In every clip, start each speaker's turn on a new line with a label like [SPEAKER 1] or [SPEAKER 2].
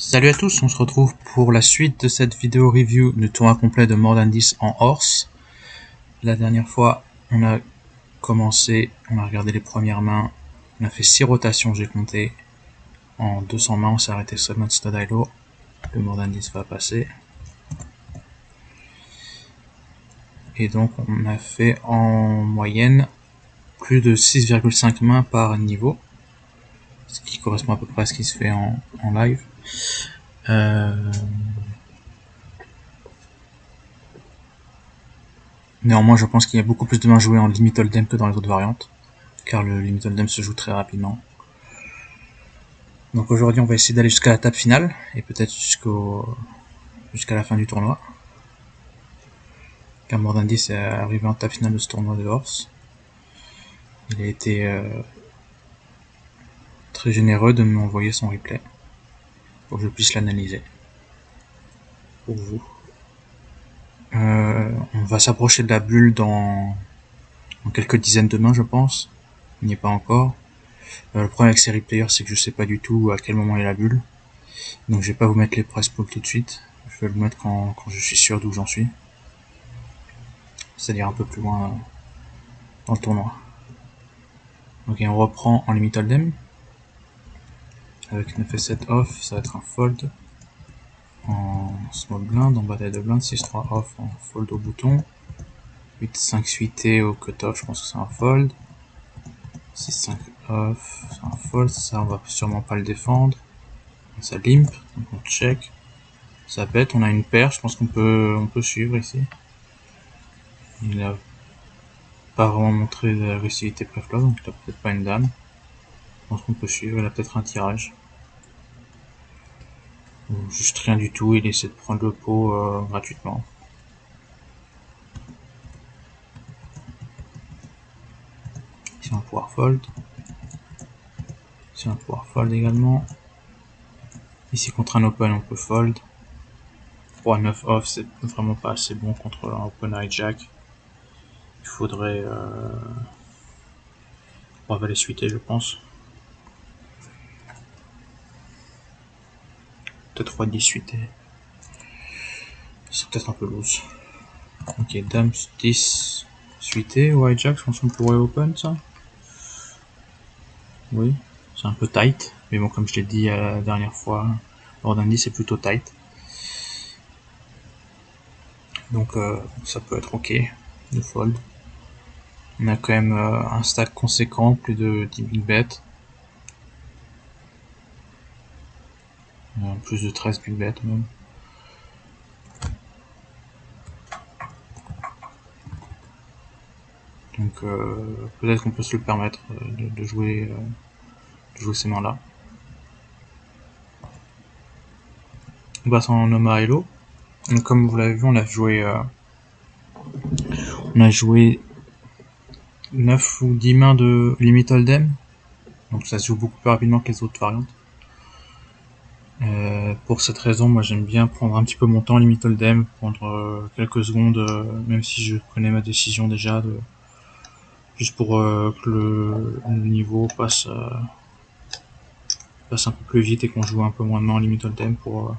[SPEAKER 1] Salut à tous, on se retrouve pour la suite de cette vidéo review du tournoi complet de More Than 10 en Horse. La dernière fois, on a commencé, on a regardé les premières mains, on a fait 6 rotations, j'ai compté. En 200 mains, on s'est arrêté seulement Stodilo. Le More Than 10 va passer. Et donc, on a fait en moyenne plus de 6,5 mains par niveau, ce qui correspond à peu près à ce qui se fait en live. Néanmoins, je pense qu'il y a beaucoup plus de mains jouées en Limit Hold'em que dans les autres variantes, car le Limit Hold'em se joue très rapidement. Donc aujourd'hui, on va essayer d'aller jusqu'à la table finale, et peut-être jusqu'à la fin du tournoi. Car More Than 10 est arrivé en table finale de ce tournoi de Horse. Il a été très généreux de m'envoyer son replay, pour que je puisse l'analyser pour vous. On va s'approcher de la bulle dans quelques dizaines de mains, je pense. Il n'y est pas encore. Le problème avec ces replayers, c'est que je sais pas du tout à quel moment est la bulle. Donc je vais pas vous mettre les press pools tout de suite. Je vais le mettre quand je suis sûr d'où j'en suis. C'est-à-dire un peu plus loin dans le tournoi. Ok, on reprend en Limit Hold'em. Avec 9 et 7 off, ça va être un fold. En small blind, en bataille de blind, 6-3 off, en fold au bouton. 8-5 suité au cut-off, je pense que c'est un fold. 6-5 off, c'est un fold, ça on va sûrement pas le défendre. Ça limp, donc on check. Ça pète, on a une paire, je pense qu'on peut suivre ici. Il a pas vraiment montré de l'agressivité préflop, donc il a peut-être pas une dame. Je pense qu'on peut suivre, il a peut-être un tirage. Ou juste rien du tout, il essaie de prendre le pot gratuitement. Ici on va pouvoir fold. Ici on va pouvoir fold également. Ici contre un open on peut fold. 3-9 off, c'est vraiment pas assez bon contre un open hijack. Il faudrait 3 valets suités, je pense. Peut-être 3-10 suités. C'est peut-être un peu loose. Ok, dame 10 suité ou hijack, je pense qu'on pourrait open ça. Oui, c'est un peu tight. Mais bon, comme je l'ai dit la dernière fois, More Than 10 c'est plutôt tight. Donc ça peut être ok de fold. On a quand même un stack conséquent, plus de 10 big bets. Plus de 13 big bets même. Donc peut-être qu'on peut se le permettre de jouer ces mains-là. On passe en Noma Hello. Donc comme vous l'avez vu, on a joué 9 ou 10 mains de Limit Hold'em. Donc ça se joue beaucoup plus rapidement que les autres variantes. Pour cette raison, moi j'aime bien prendre un petit peu mon temps Limit Hold'em, prendre quelques secondes, même si je connais ma décision déjà, juste pour que le niveau passe un peu plus vite et qu'on joue un peu moins de mains en Limit Hold'em pour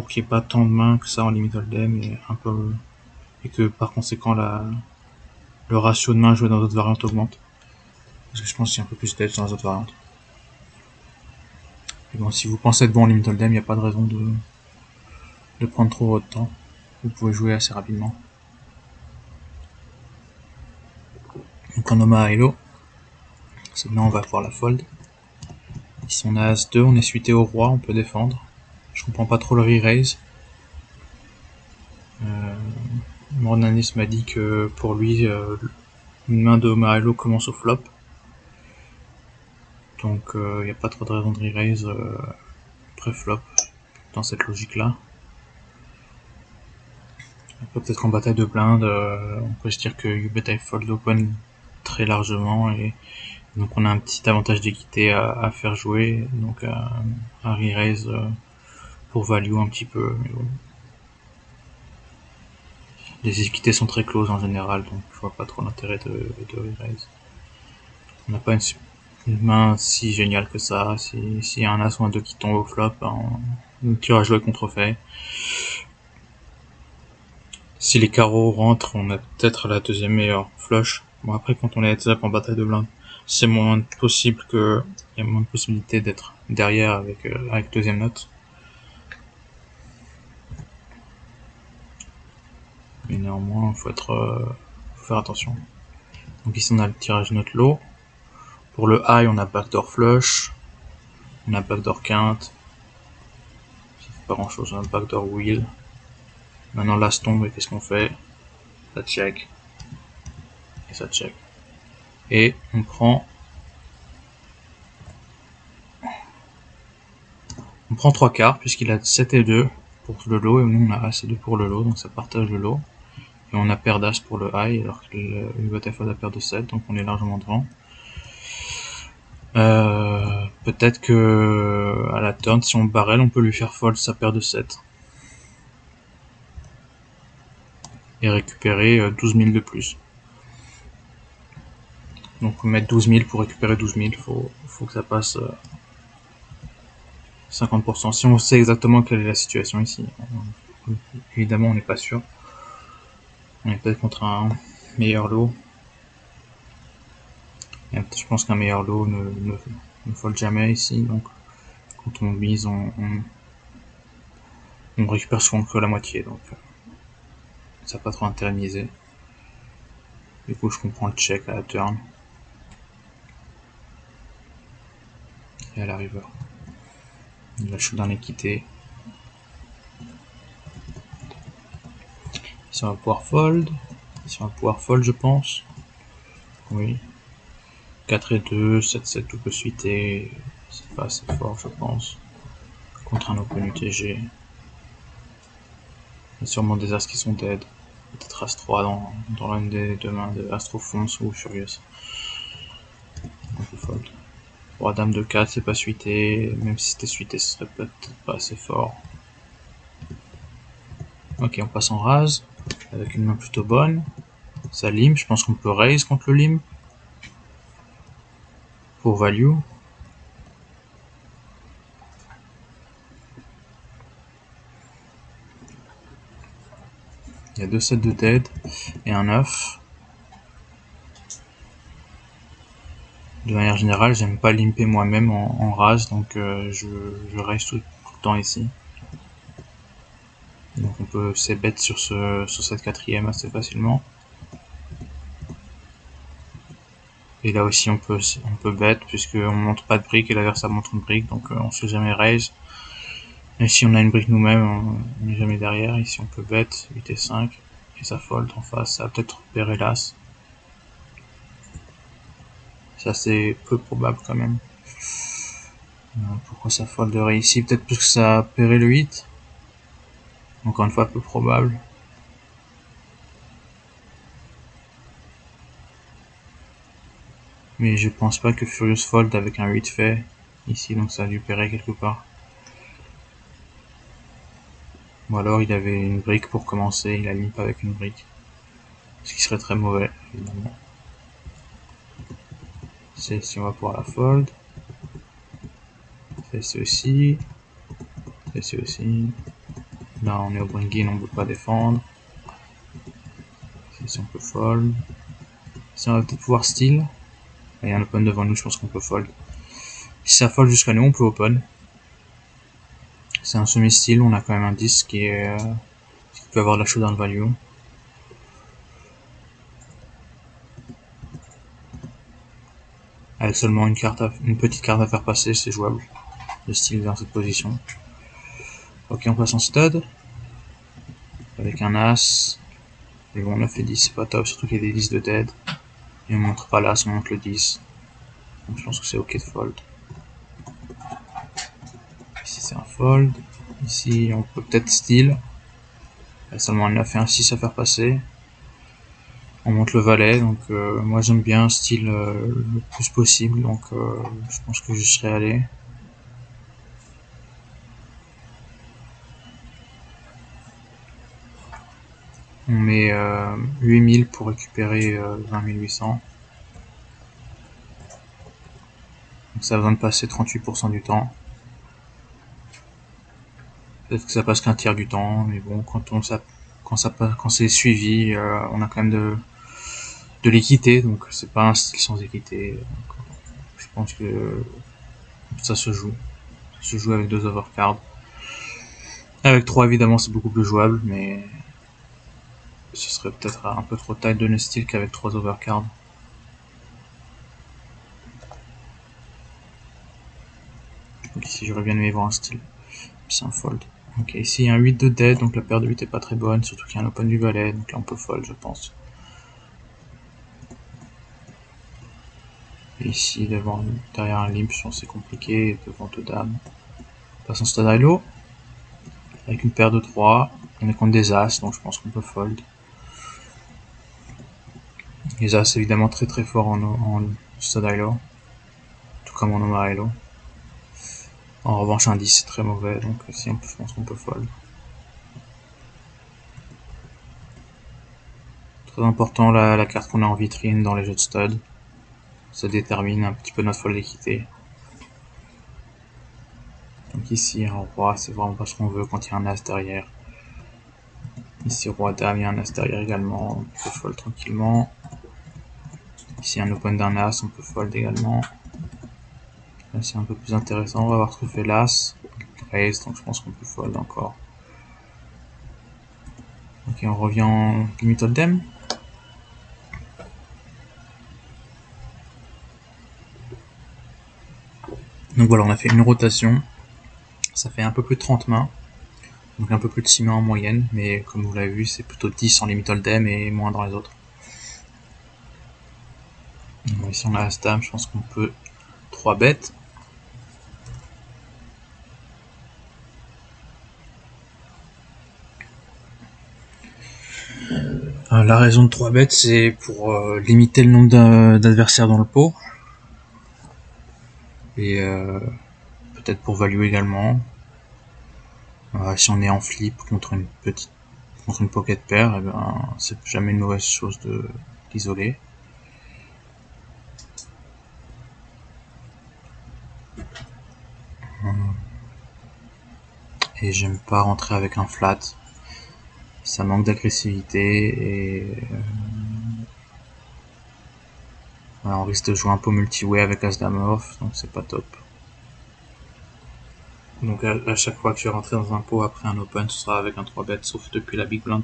[SPEAKER 1] qu'il n'y ait pas tant de mains que ça en Limit Hold'em et que par conséquent le ratio de mains jouées dans d'autres variantes augmente. Parce que je pense qu'il y a un peu plus d'edge dans les autres variantes. Et bon, si vous pensez être bon en Limit Hold'em, il n'y a pas de raison de prendre trop votre temps. Vous pouvez jouer assez rapidement. Donc en Oma Hello, maintenant on va pouvoir la fold. Ici on a As-2, on est suité au roi, on peut défendre. Je comprends pas trop le re-raise. Mornanis m'a dit que pour lui, une main de Oma Hello commence au flop. Donc il n'y a pas trop de raison de re-raise pré-flop dans cette logique-là. Peut-être en bataille de blinde, on peut se dire que UBet I fold open très largement et donc on a un petit avantage d'équité à faire jouer, donc un re-raise pour value un petit peu. Mais bon. Les équités sont très closes en général, donc je vois pas trop l'intérêt de re-raise. On n'a pas une une main si géniale que ça. S'il y a un as ou un 2 qui tombe au flop, le tirage est contrefait. Si les carreaux rentrent, on a peut-être la deuxième meilleure flush. Bon, après, quand on est heads up en bataille de blindes, c'est moins possible que, il y a moins de possibilités d'être derrière avec deuxième note. Mais néanmoins, faut faire attention. Donc ici, on a le tirage note low. Pour le high, on a backdoor flush. On a backdoor quinte. Ça fait pas grand chose, on a backdoor wheel. Maintenant, l'as tombe et qu'est-ce qu'on fait? Ça check. Et ça check. Et on prend 3 quarts puisqu'il a 7 et 2 pour le low et nous on a as et 2 pour le low, donc ça partage le low. Et on a paire d'as pour le high alors que le butterfly a paire de 7, donc on est largement devant. Peut-être que à la turn, si on barrel, on peut lui faire fold sa paire de 7. Et récupérer 12 000 de plus. Donc mettre 12 000 pour récupérer 12 000, faut que ça passe 50%. Si on sait exactement quelle est la situation ici, évidemment on n'est pas sûr. On est peut-être contre un meilleur lot. Et je pense qu'un meilleur lot ne fold jamais ici, donc quand on mise, on récupère souvent que la moitié, donc ça n'a pas trop intérêt de miser. Du coup, je comprends le check à la turn. Et à la river. Il a showdown équité. Ici, on va pouvoir fold. Ici, on va pouvoir fold, je pense. Oui. 4 et 2, 7, 7, tout peut suiter. C'est pas assez fort, je pense. Contre un open UTG. Il y a sûrement des as qui sont dead. Peut-être as 3 dans l'une des deux mains de Astro Fonce ou Furious. On peut fold. Roi dame de 4, c'est pas suité. Même si c'était suité, ce serait peut-être pas assez fort. Ok, on passe en rase. Avec une main plutôt bonne. Ça lime, je pense qu'on peut raise contre le lime. Pour value. Il y a 2 sets de dead et un 9. De manière générale, j'aime pas limper moi-même en rase, donc je reste tout le temps ici. Donc on peut c-bet sur cette quatrième assez facilement. Et là aussi on peut bet puisqu'on montre pas de brique et l'adversaire montre une brique, donc on se fait jamais raise. Et si on a une brique nous-mêmes, on n'est jamais derrière. Ici on peut bet 8 et 5 et ça fold en face, ça va peut-être pair l'as. C'est assez peu probable quand même. Pourquoi ça folderait ici? Peut-être parce que ça a pairé le 8. Encore une fois, peu probable. Mais je pense pas que Furious fold avec un 8 fait ici, donc ça a dû pairer quelque part. Ou alors il avait une brique pour commencer, il a mis pas avec une brique. Ce qui serait très mauvais, évidemment. Celle-ci, on va pouvoir la fold. Celle-ci aussi. Celle-ci aussi. Là, on est au bring-in, on ne peut pas défendre. Celle-ci, on peut fold. Si on va peut-être pouvoir steal. Il y a un open devant nous, je pense qu'on peut fold. Si ça fold jusqu'à nous, on peut open. C'est un semi-steal, on a quand même un 10 qui peut avoir de la showdown value. Avec seulement une petite carte à faire passer, c'est jouable. Le style dans cette position. Ok, on passe en stud. Avec un as. Et bon, 9 et 10, c'est pas top, surtout qu'il y a des 10 de dead. Et on montre pas l'as, on montre le 10. Donc je pense que c'est ok de fold. Ici c'est un fold. Ici on peut peut-être steal. Il y a seulement un 9 et un 6 à faire passer. On monte le valet, donc moi j'aime bien steal le plus possible, donc je pense que je serai allé. On met 8000 pour récupérer 20 800. Donc ça a besoin de passer 38% du temps. Peut-être que ça passe qu'un tiers du temps, mais bon, quand c'est suivi, on a quand même de l'équité, donc c'est pas un style sans équité. Donc, je pense que ça se joue. Ça se joue avec 2 overcards. Avec 3 évidemment c'est beaucoup plus jouable, mais ce serait peut-être un peu trop tight de donner style qu'avec 3 overcards. Donc ici j'aurais bien aimé voir un style. C'est un fold. Ok, ici il y a un 8 de dead, donc la paire de 8 est pas très bonne, surtout qu'il y a un open du valet, donc là on peut fold je pense. Et ici derrière un limp, je pense c'est compliqué, devant deux dames. On passe en stade high-low, avec une paire de 3, on est contre des as, donc je pense qu'on peut fold. Les as évidemment très très forts en stade high-low, tout comme en Omaha high-low. En revanche un 10 c'est très mauvais, donc ici je pense qu'on peut fold. Très important la carte qu'on a en vitrine dans les jeux de stud. Ça détermine un petit peu notre fold d'équité. Donc ici un roi c'est vraiment pas ce qu'on veut quand il y a un as derrière. Ici roi dame, il y a un as derrière également, on peut fold tranquillement. Ici un open d'un as, on peut fold également. Là c'est un peu plus intéressant, on va avoir truffé l'as, raise, donc je pense qu'on peut fold encore. Ok, on revient en limit hold'em. Donc voilà, on a fait une rotation, ça fait un peu plus de 30 mains, donc un peu plus de 6 mains en moyenne, mais comme vous l'avez vu, c'est plutôt 10 en limit hold'em et moins dans les autres. Donc ici on a as dame, je pense qu'on peut 3 bêtes. La raison de 3 bêtes, c'est pour limiter le nombre d'adversaires dans le pot. Et peut-être pour value également. Si on est en flip contre une pocket pair, eh ben, c'est jamais une mauvaise chose d'isoler. Et j'aime pas rentrer avec un flat. Ça manque d'agressivité et voilà, on risque de jouer un peu multi-way avec as-dame off, donc c'est pas top. Donc à chaque fois que je vais rentrer dans un pot après un open, ce sera avec un 3 bet, sauf depuis la big blind.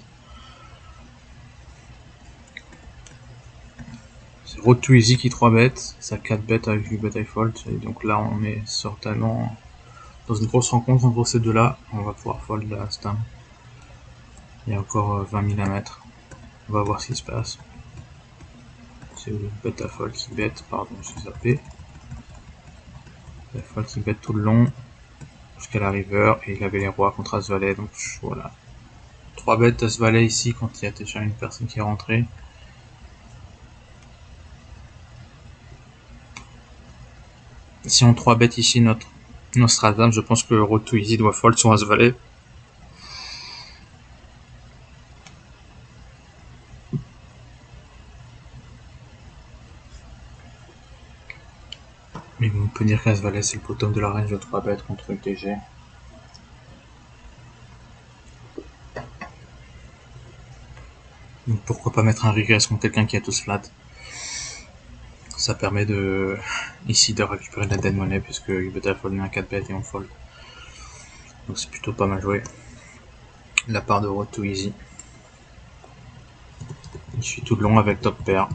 [SPEAKER 1] C'est road to easy qui 3 bet, ça 4 bet avec du bet I fold, et donc là on est certainement dans une grosse rencontre entre ces deux-là. On va pouvoir fold la as-dame. Il y a encore 20 000 à mettre. On va voir ce qui se passe. C'est le bet à fold qui bet, pardon, je suis zappé. La fold qui bet tout le long jusqu'à la river, et il avait les rois contre as valet, donc voilà. 3 bêtes as valet ici quand il y a déjà une personne qui est rentrée. Si on 3 bêtes ici notre Nostradamus, je pense que road to easy doit fold sur as valet. Mais on peut dire qu'as valet c'est le bottom de la range de 3 bêtes contre le TG. Donc pourquoi pas mettre un regress contre quelqu'un qui a tous flat. Ça permet ici de récupérer de la dead money puisque il peut fold un 4 bet et on fold. Donc c'est plutôt pas mal joué. La part de road to easy. Il suit tout le long avec top pair.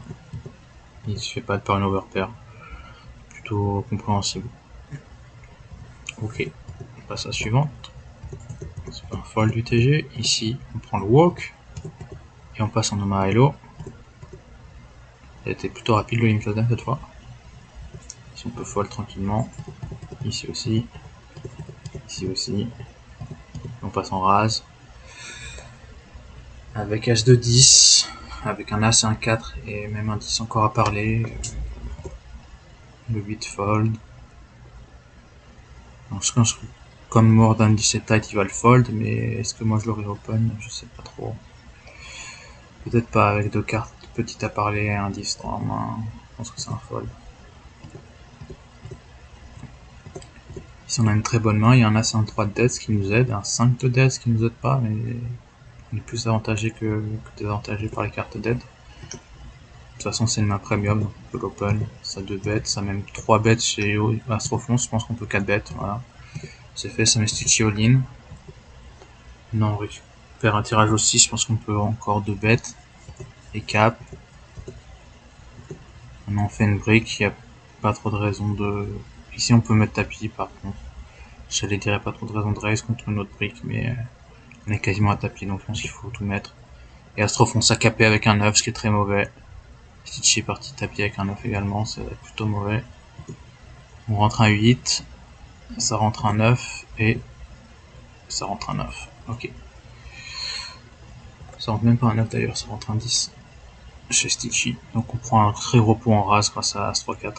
[SPEAKER 1] Il se fait pas de par une over pair. Plutôt compréhensible. Ok, on passe à la suivante. C'est pas un fold du TG. Ici, on prend le walk. Et on passe en Omaha Hello. Il a été plutôt rapide le limit hold'em cette fois. Ici, on peut fold tranquillement. Ici aussi. Ici aussi. On passe en rase. Avec As de 10. Avec un As et un 4. Et même un 10 encore à parler. Le 8 fold. Donc, comme more than 17 tight, il va le fold. Mais est-ce que moi je l'aurais open? Je sais pas trop. Peut-être pas avec 2 cartes petites à parler et un 10 dans la main. Je pense que c'est un fold. Ici on a une très bonne main, il y a un As et un 3 de dead qui nous aide, un 5 de dead qui nous aide pas, mais on est plus avantagé que désavantagé par les cartes dead. De toute façon c'est une main premium, donc on peut l'open, ça a 2 bêtes, ça a même 3 bêtes chez Astrofond, je pense qu'on peut 4 bêtes, voilà. C'est fait, ça met Stitchy all-in. Non, on récupère un tirage aussi, je pense qu'on peut encore 2 bêtes. Et cap. Maintenant on fait une brique, il n'y a pas trop de raison de... Ici on peut mettre tapis par contre. J'allais dire pas trop de raison de raise contre une autre brique, mais on est quasiment à tapis, donc je pense qu'il faut tout mettre. Et Astroph on s'est capé avec un 9, ce qui est très mauvais. Stitch est parti tapis avec un 9 également, c'est plutôt mauvais. On rentre un 8, ça rentre un 9, et ça rentre un 9. Ok. Ça rentre même pas un 9 d'ailleurs, ça rentre un 10 chez Stitchy. Donc on prend un très gros pot en race grâce à As 3-4.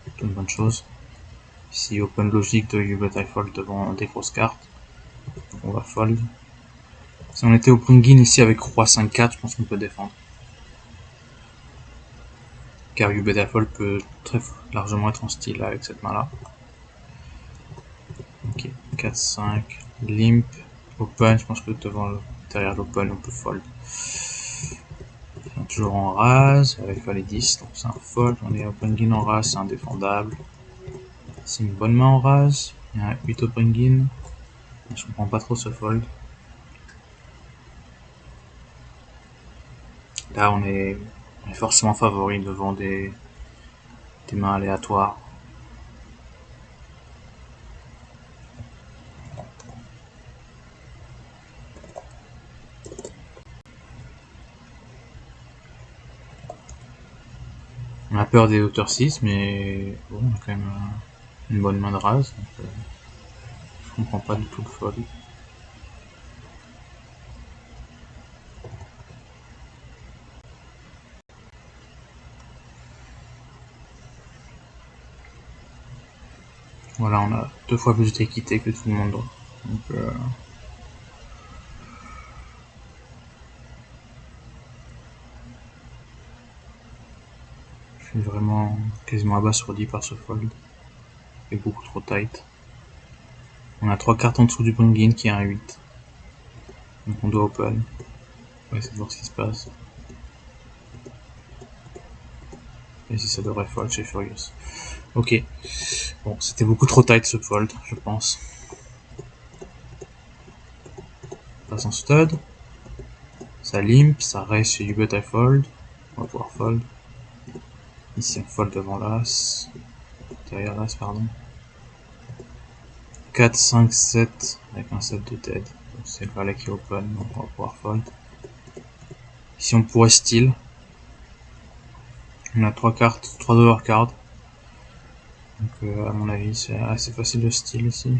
[SPEAKER 1] C'est une bonne chose. Ici, open logique de UBET fold devant des grosses cartes. Donc on va fold. Si on était au bring-in ici avec Roi 5-4, je pense qu'on peut défendre. Car UBET fold peut très largement être en style avec cette main-là. Ok, 4-5, limp, open, je pense que derrière l'open on peut fold. Toujours en rase, avec valet 10, donc c'est un fold. On est au bring-in en rase, c'est indéfendable. C'est une bonne main en rase. Il y a un 8 au bring-in. Je comprends pas trop ce fold. Là, on est forcément favori devant des mains aléatoires. On a peur des hauteurs 6, mais bon, on a quand même une bonne main de race. Donc, je comprends pas du tout le fold. Voilà, on a 2 fois plus d'équité que tout le monde. Donc, je suis vraiment quasiment abasourdi par ce fold. C'est beaucoup trop tight. On a 3 cartes en dessous du bring-in qui est un 8. Donc on doit open. On va essayer de voir ce qui se passe. Et si ça devrait fold chez Furious. Ok. Bon, c'était beaucoup trop tight ce fold, je pense. Passe en stud. Ça limp, ça raise chez UBET fold. On va pouvoir fold. Ici on fold devant l'as. Derrière l'as, pardon. 4, 5, 7 avec un 7 de dead. C'est le valet qui est open, donc on va pouvoir fold. Ici on pourrait steal. On a 3 cartes, 3 overcards. Donc à mon avis c'est assez facile de steal ici.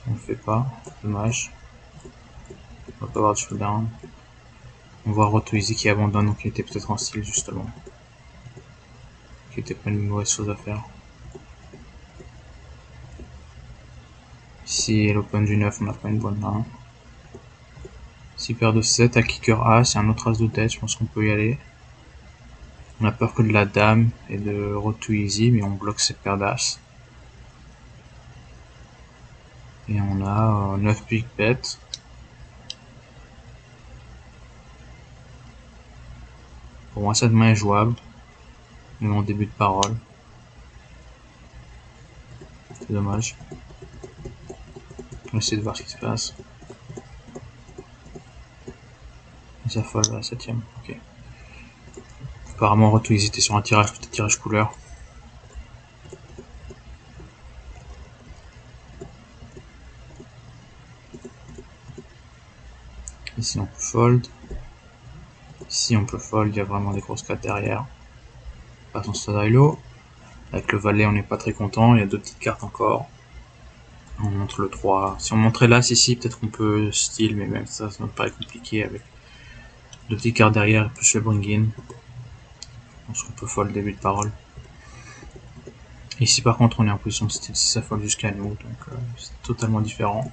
[SPEAKER 1] On le fait pas, dommage. On va pas avoir de showdown. On voit Rotoizy qui abandonne, donc il était peut-être en steal justement. Qui était pas une mauvaise chose à faire. Ici l'open du 9, on n'a pas une bonne main. Ici paire de 7 à kicker A, c'est un autre as de tête, je pense qu'on peut y aller. On a peur que de la dame et de Rotoizy, mais on bloque cette paire d'as. Et on a 9 big bets. Pour moi cette main est jouable. Même en début de parole. C'est dommage. On va essayer de voir ce qui se passe. Et ça fold à la 7ème. Ok. Apparemment Rotoizy était sur un tirage, peut-être tirage couleur. Ici on peut fold. Ici on peut fold, il y a vraiment des grosses cartes derrière. Passe en Stadailo. Avec le valet on n'est pas très content, il y a 2 petites cartes encore. On montre le 3. Si on montrait l'as ici, peut-être qu'on peut steal, mais même ça me paraît compliqué avec 2 petites cartes derrière et plus le bring-in. Je pense qu'on peut fold début de parole. Ici par contre on est en position de steal si ça fold jusqu'à nous, donc c'est totalement différent.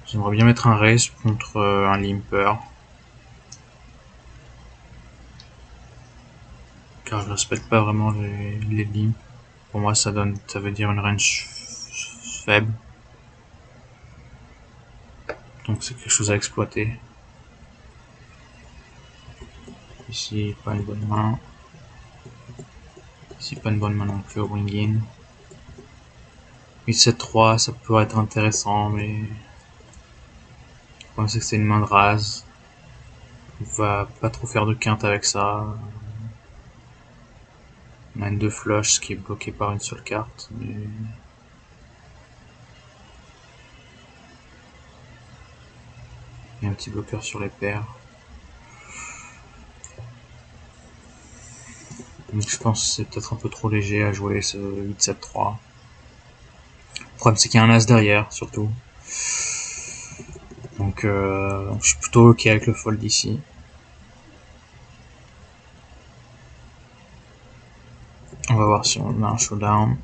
[SPEAKER 1] J'aimerais bien mettre un raise contre un limper. car je respecte pas vraiment les limps. Pour moi, ça veut dire une range faible. Donc c'est quelque chose à exploiter. Ici, pas une bonne main. Ici, pas une bonne main non plus au wing-in. 8-7-3, ça peut être intéressant, mais le problème c'est que c'est une main de rase. On va pas trop faire de quinte avec ça. On a une 2 flush, ce qui est bloqué par une seule carte. Mais... il y a un petit bloqueur sur les paires. Donc je pense que c'est peut-être un peu trop léger à jouer ce 8-7-3. Le problème c'est qu'il y a un as derrière, surtout. Donc je suis plutôt ok avec le fold ici. On va voir si on a un showdown.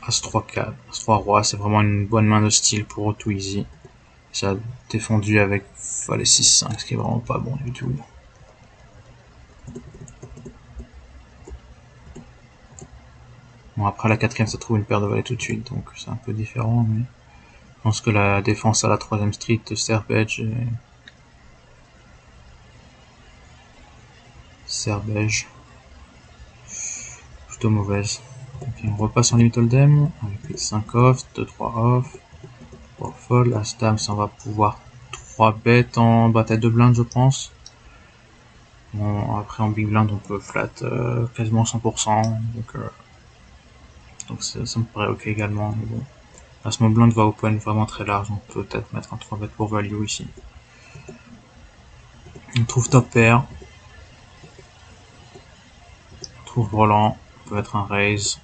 [SPEAKER 1] As-3 4, As-3 roi, c'est vraiment une bonne main de style pour too easy. Ça a défendu avec valet 6-5, ce qui est vraiment pas bon du tout. Bon, après la quatrième, ça trouve une paire de valets tout de suite, donc c'est un peu différent, mais je pense que la défense à la troisième street de Serbej est... plutôt mauvaise. Okay, on repasse en limit hold'em, avec 5 off, 2-3 off, 3 fold, as dame, ça on va pouvoir 3 bêtes en bataille de blinde, je pense. Bon, après en big blind, on peut flat quasiment 100%, donc ça me paraît ok également, mais bon. La small blind va open vraiment très large, on peut peut-être mettre un 3 bet pour value ici. On trouve top pair. On trouve brelan, on peut mettre un raise.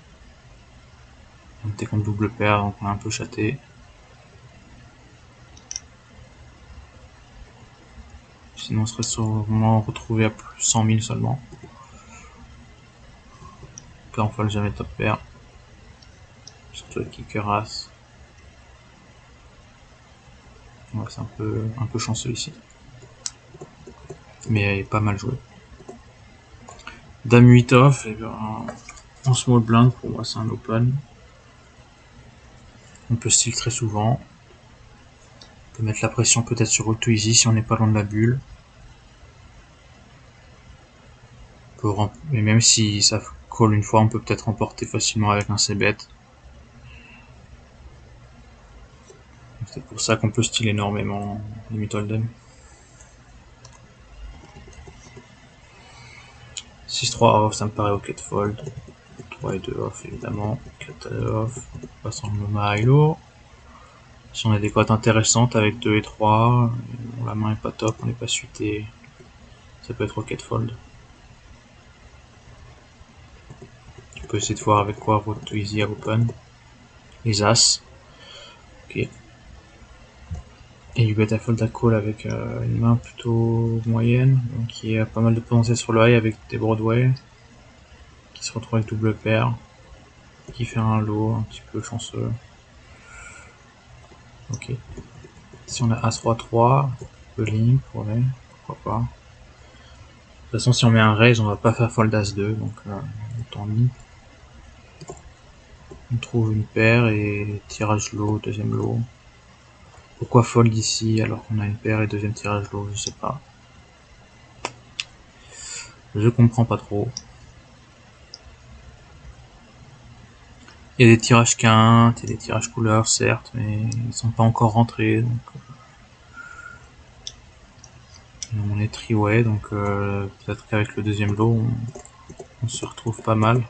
[SPEAKER 1] On était contre double paire, donc on est un peu chaté. Sinon on serait sûrement retrouvé à plus 100 000 seulement. Car on fold jamais top pair. Surtout avec kicker as. Ouais, c'est un peu chanceux ici. Mais pas mal joué. Dame 8 off, et bien, en small blind, pour moi c'est un open. On peut steal très souvent. On peut mettre la pression peut-être sur all too easy si on n'est pas loin de la bulle. Mais même si ça call une fois, on peut peut-être remporter facilement avec un c-bet. C'est pour ça qu'on peut steal énormément limit hold'em. 6-3 off, ça me paraît ok de fold. 3 et 2 off évidemment. 4 off. Passons le high low. Si on a des cotes intéressantes avec 2 et 3, bon, la main est pas top, on n'est pas suité. Ça peut être ok de fold. On peut essayer de voir avec quoi road to easy à open. Les as. Ok. Et you bet à fold à call avec une main plutôt moyenne, donc qui a pas mal de potentiel sur le high avec des Broadway, qui se retrouve avec double paire, qui fait un low un petit peu chanceux. Ok. Si on a As-3-3, peu limp, ouais, pourquoi pas. De toute façon, si on met un raise, on va pas faire fold As-2, donc tant mis. On trouve une paire et tirage low, deuxième low. Pourquoi fold ici alors qu'on a une paire et deuxième tirage low, je sais pas. Je comprends pas trop. Il y a des tirages quintes, il y a des tirages couleurs, certes, mais ils sont pas encore rentrés, donc on est three-way, donc peut-être qu'avec le deuxième lot, on se retrouve pas mal.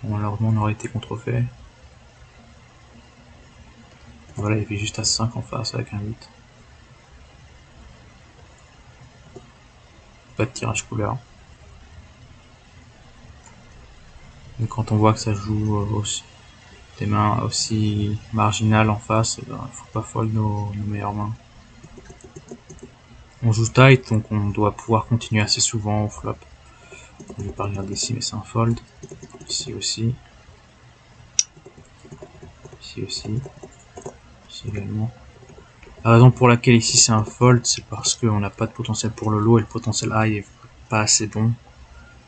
[SPEAKER 1] Bon, alors on aurait été contrefait. Voilà, il y avait juste As-5 en face avec un 8. Pas de tirage couleur. Mais quand on voit que ça joue aussi, des mains aussi marginales en face, ben, faut pas fold nos meilleures mains. On joue tight, donc on doit pouvoir continuer assez souvent au flop. Je vais pas regarder ici, mais c'est un fold. Ici aussi. Ici aussi. Ici également. La raison pour laquelle ici c'est un fold, c'est parce qu'on n'a pas de potentiel pour le low et le potentiel high est pas assez bon.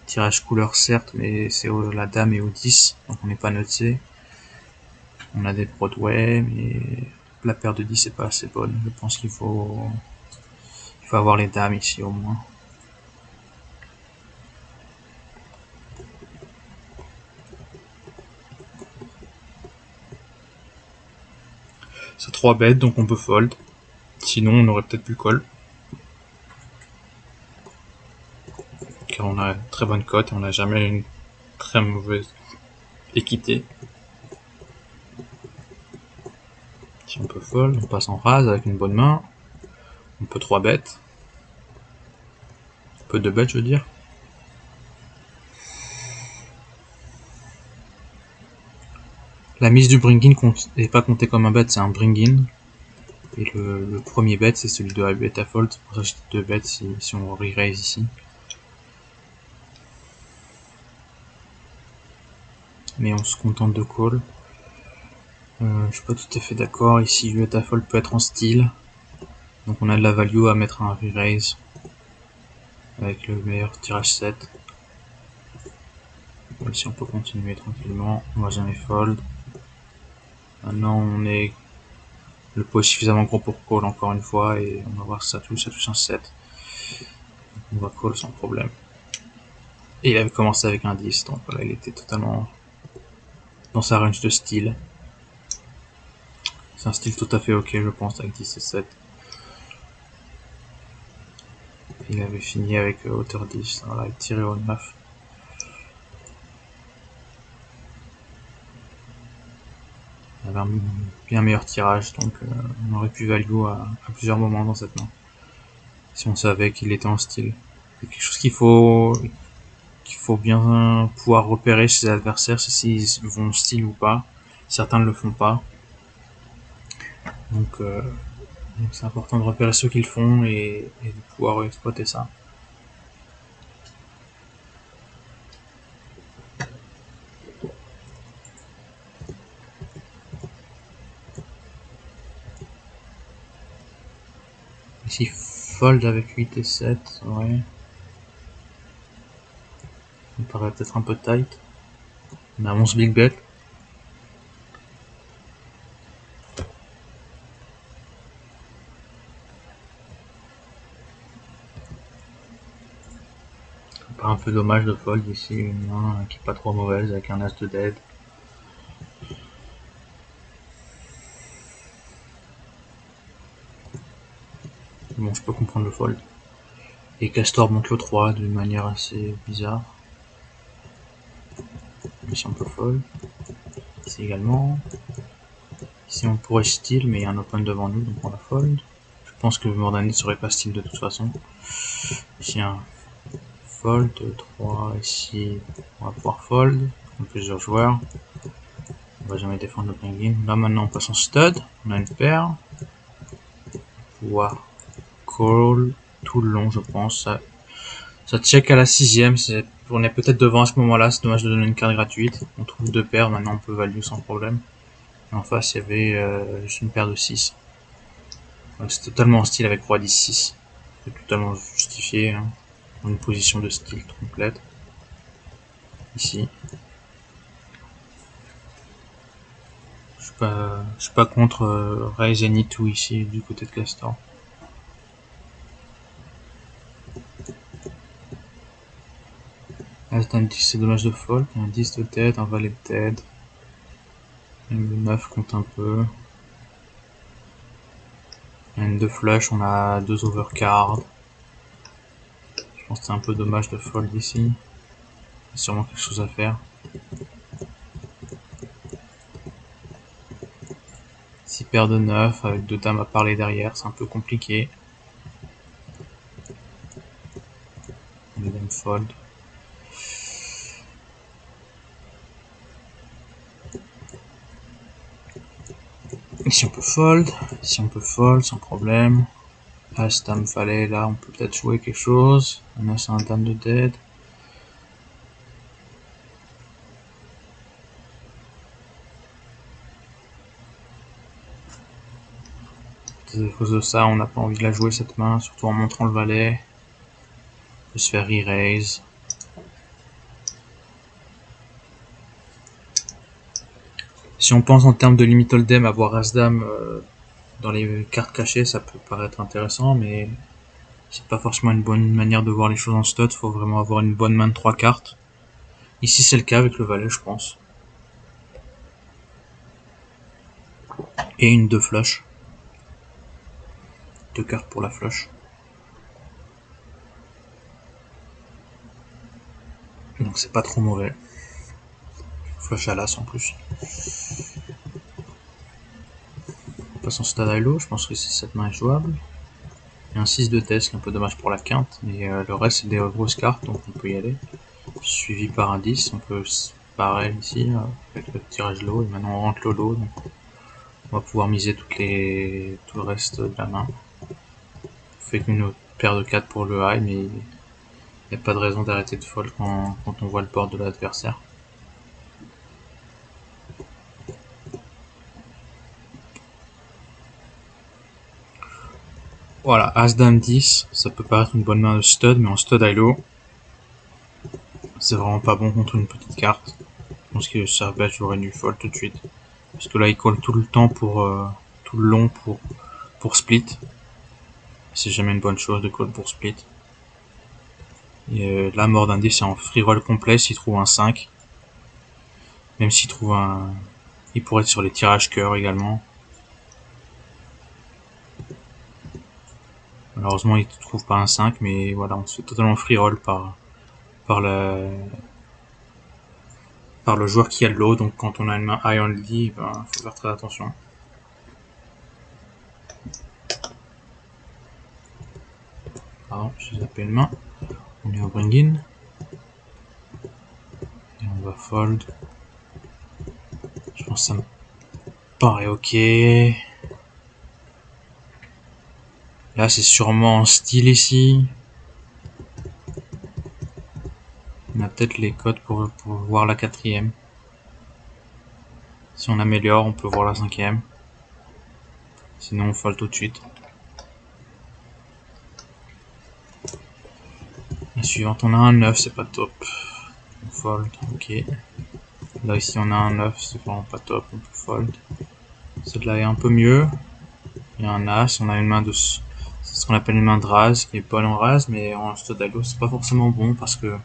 [SPEAKER 1] Tirage couleur certes, mais c'est la dame est au 10, donc on n'est pas noté. On a des Broadway, mais la paire de 10 est pas assez bonne. Je pense qu'il faut avoir les dames ici au moins. C'est 3 bêtes, donc on peut fold. Sinon, on aurait peut-être pu call. Car on a une très bonne cote et on n'a jamais une très mauvaise équité. Si on peut fold, on passe en rase avec une bonne main. On peut 3 bêtes. On peut 2 bêtes, je veux dire. La mise du bring-in n'est pas comptée comme un bet, c'est un bring-in. Et le premier bet, c'est celui de beta fold. C'est pour ça que j'ai 2 bêtes si on re-raise ici. Mais on se contente de call. Je suis pas tout à fait d'accord. Ici, beta fold peut être en style. Donc on a de la value à mettre un re-raise. Avec le meilleur tirage 7. Ici on peut continuer tranquillement. On va jamais fold. Maintenant on est le pot est suffisamment gros pour call encore une fois et on va voir si ça touche un 7. On va call sans problème. Et il avait commencé avec un 10, donc voilà, il était totalement dans sa range de style. C'est un style tout à fait ok je pense avec 10 et 7. Il avait fini avec hauteur 10, voilà, il tirait au 9. Il avait un bien meilleur tirage, donc on aurait pu value à plusieurs moments dans cette main. Si on savait qu'il était en style. C'est quelque chose qu'il faut bien pouvoir repérer chez les adversaires, s'ils vont style ou pas. Certains ne le font pas. Donc c'est important de repérer ceux qui le font et de pouvoir exploiter ça. Ici, fold avec 8 et 7, ouais. Ça me paraît peut-être un peu tight. On a 11 big bet. Ça me paraît un peu dommage de fold ici, une main qui est pas trop mauvaise avec un as de dead. Bon, je peux comprendre le fold. Et Castor monte le 3 d'une manière assez bizarre. Ici on peut fold. Ici également. Ici on pourrait style, mais il y a un open devant nous, donc on la fold. Je pense que Mordanet ne serait pas style de toute façon. Ici un fold, 3, ici on va pouvoir fold, on a plusieurs joueurs. On va jamais défendre le bring-in. Là maintenant on passe en stud, on a une paire. Pouvoir call tout le long je pense. Ça check à la 6ème, on est peut-être devant à ce moment-là, c'est dommage de donner une carte gratuite. On trouve 2 paires, maintenant on peut value sans problème. Et en face il y avait juste une paire de 6. C'est totalement en style avec roi 10 6. C'est totalement justifié, hein, dans une position de style complète. Ici. Je suis pas contre Raise Any 2 ici du côté de Castor. As un 10 c'est dommage de fold, un 10 de tête, un valet de tête. Même le 9 compte un peu. Une de flush, on a 2 overcards. Je pense que c'est un peu dommage de fold ici. Il y a sûrement quelque chose à faire. Si paire de 9 avec 2 dames à parler derrière, c'est un peu compliqué. Une dame fold. Ici on peut fold, ici on peut fold sans problème. As, dame, valet, là on peut peut-être jouer quelque chose. On a c'est un dame de dead. à cause de ça, on n'a pas envie de la jouer cette main, surtout en montrant le valet. On peut se faire re-raise. Si on pense en termes de limit hold'em, avoir As-Dame dans les cartes cachées, ça peut paraître intéressant, mais c'est pas forcément une bonne manière de voir les choses en stud. Faut vraiment avoir une bonne main de 3 cartes. Ici, c'est le cas avec le valet, je pense. Et une 2 flush. 2 cartes pour la flush. Donc c'est pas trop mauvais. Flush à l'as en plus. On passe en stade high-low, je pense que cette main est jouable. Il y a un 6 de test, un peu dommage pour la quinte, mais le reste c'est des grosses cartes, donc on peut y aller. Suivi par un 10, on peut pareil ici, avec le tirage low, et maintenant on rentre le low, donc on va pouvoir miser tout le reste de la main. On fait qu'une paire de 4 pour le high, mais il n'y a pas de raison d'arrêter de fold quand on voit le board de l'adversaire. Voilà, As-Dame 10, ça peut paraître une bonne main de stud, mais en stud high-low, c'est vraiment pas bon contre une petite carte. Je pense que ça va j'aurais dû fold tout de suite. Parce que là, il colle tout le temps tout le long pour split. C'est jamais une bonne chose de call pour split. Et là, mort d'un 10, c'est en free roll complet s'il trouve un 5. Même s'il trouve un... Il pourrait être sur les tirages cœur également. Malheureusement, il ne trouve pas un 5, mais voilà, on se fait totalement free roll par le joueur qui a le lot. Donc quand on a une main high only, ben, faut faire très attention. Pardon, j'ai zappé une main. On est au bring-in. Et on va fold. Je pense que ça me paraît ok. Là, c'est sûrement en style ici. On a peut-être les codes pour voir la 4ème. Si on améliore, on peut voir la 5ème. Sinon, on fold tout de suite. La suivante, on a un 9, c'est pas top. On fold, ok. Là, ici, on a un 9, c'est vraiment pas top, on peut fold. Celle-là est un peu mieux. Il y a un as, on a une main de... C'est ce qu'on appelle une main de raise, qui est bonne en raise, mais en stud high-low, c'est pas forcément bon parce que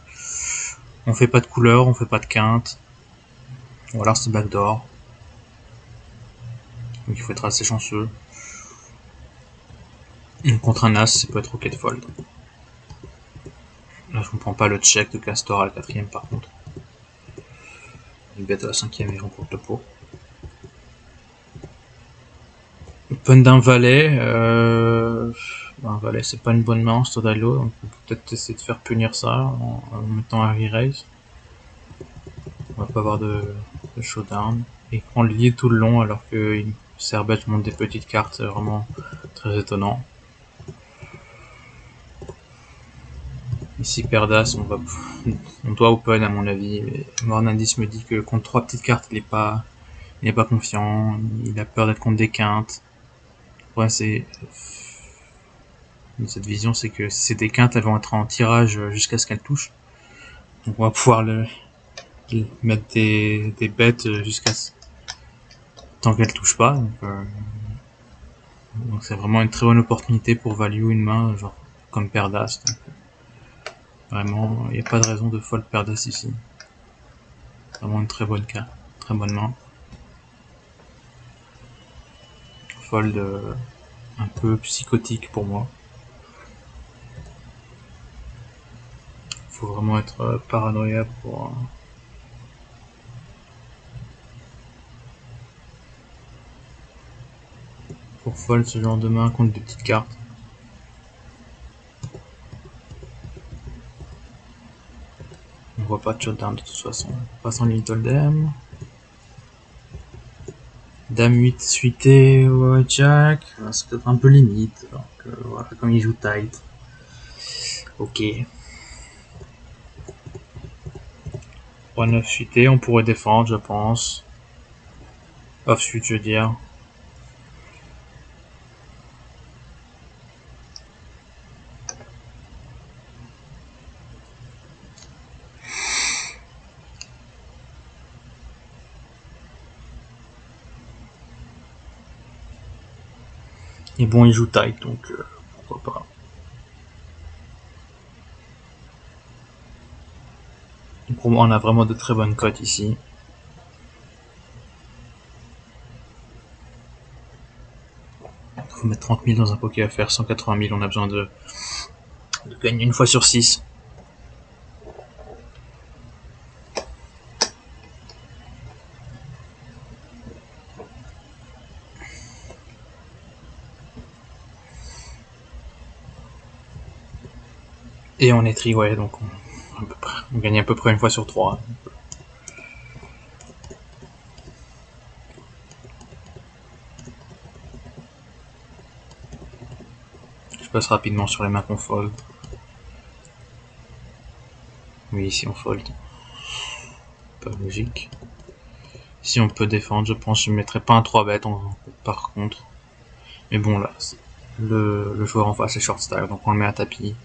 [SPEAKER 1] on fait pas de couleur, on fait pas de quinte. Ou alors c'est backdoor. Donc il faut être assez chanceux. Contre un as, ça peut être ok de fold. Là, je comprends pas le check de Castor à la 4ème par contre. Il bet à la 5ème et remporte le pot. Open d'un valet. Un valet, c'est pas une bonne main en stud high-low, donc on peut peut-être essayer de faire punir ça en mettant un re-raise. On va pas avoir de showdown. Et prendre le lead tout le long alors que Serbet monte des petites cartes, c'est vraiment très étonnant. Ici, Perdas, on doit open à mon avis. Mornandis me dit que contre 3 petites cartes, il n'est pas confiant. Il a peur d'être contre des quintes. Ouais, cette vision, c'est que si c'est des quintes, elles vont être en tirage jusqu'à ce qu'elles touchent. Donc on va pouvoir mettre des bêtes jusqu'à tant qu'elles touchent pas. Donc c'est vraiment une très bonne opportunité pour value une main genre comme Perdas. Donc, vraiment, il n'y a pas de raison de fold Perdas ici. Vraiment une très bonne main. Fold un peu psychotique pour moi. Faut vraiment être paranoïaque pour fold ce genre de main contre des petites cartes. On voit pas de showdown de toute façon. On passe en limit hold'em. Dame 8 suité, ouais, jack. C'est peut-être un peu limite. Donc voilà, comme il joue tight. Ok. 3-9 suité, on pourrait défendre, je pense. Off suite, je veux dire. Et bon, il joue tight, donc pourquoi pas. Pour moi, on a vraiment de très bonnes cotes ici. Il faut mettre 30 000 dans un poker à faire 180 000, on a besoin de gagner une fois sur 6. Et on est tri, ouais, donc on gagne à peu près une fois sur 3. Je passe rapidement sur les mains qu'on fold. Oui, ici on fold. Pas logique. Si on peut défendre, je pense que je ne mettrai pas un 3-bet par contre. Mais bon, là, le joueur en face est short stack, donc on le met à tapis.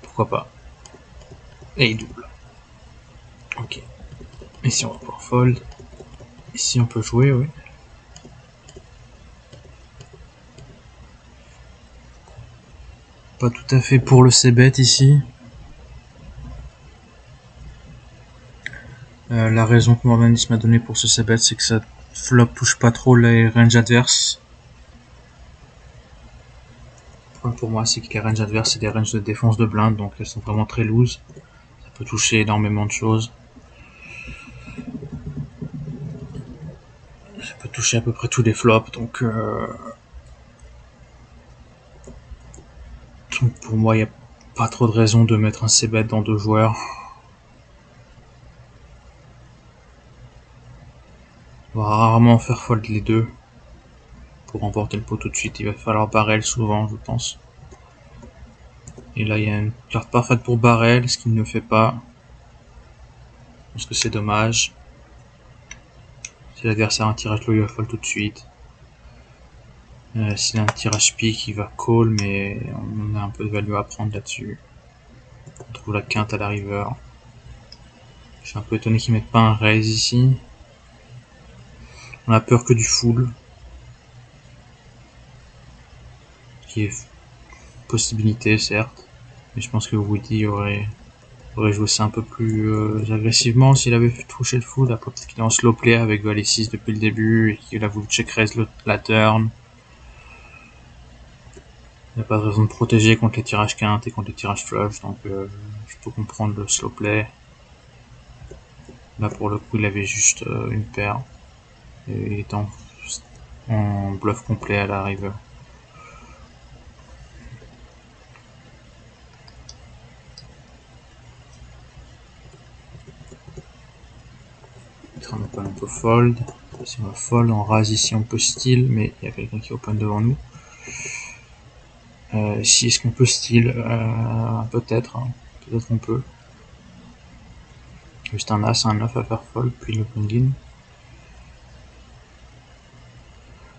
[SPEAKER 1] Pourquoi pas. Et il double. Ok. Ici on va pouvoir fold. Ici on peut jouer, oui. Pas tout à fait pour le c-bet ici. La raison que Mormanis m'a donné pour ce c-bet, c'est que ça flop touche pas trop les ranges adverses. Le problème pour moi, c'est que les ranges adverses, c'est des ranges de défense de blinde, donc elles sont vraiment très loose. Ça peut toucher énormément de choses. Ça peut toucher à peu près tous les flops, donc pour moi, il n'y a pas trop de raison de mettre un c-bet dans 2 joueurs. On va rarement faire fold les deux. Pour remporter le pot tout de suite, il va falloir barrel souvent, je pense. Et là, il y a une carte parfaite pour barrel, ce qu'il ne fait pas. Je pense que c'est dommage. Si l'adversaire a un tirage low, il va fold tout de suite. S'il a un tirage pique, il va call, mais on a un peu de value à prendre là-dessus. On trouve la quinte à la river. Je suis un peu étonné qu'ils mettent pas un raise ici. On a peur que du full. Qui est une possibilité, certes. Mais je pense que Woody aurait joué ça un peu plus agressivement s'il avait touché le full. Après, peut-être qu'il est en slow play avec valet 6 depuis le début et qu'il a voulu check raise la turn. Il n'y a pas de raison de protéger contre les tirages quintes et contre les tirages flush, donc je peux comprendre le slow play. Là, pour le coup, il avait juste une paire. Et il était en bluff complet à la river. On peut fold. Si on va fold, on rase ici, on peut steal, mais il y a quelqu'un qui open devant nous. Ici, est-ce qu'on peut steal peut-être. Hein. Peut-être on peut. Juste un as, un 9 à faire fold, puis le plugin.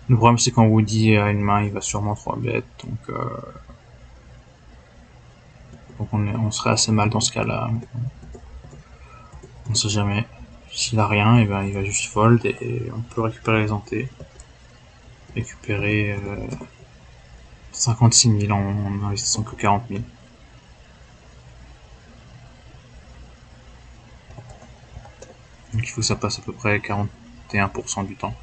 [SPEAKER 1] Le problème, c'est quand Woody a une main, il va sûrement 3-bet, donc on serait assez mal dans ce cas-là. On sait jamais. S'il a rien, et ben il va juste fold et on peut récupérer les antés. Récupérer 56 000 en investissant que 40 000. Donc il faut que ça passe à peu près 41% du temps.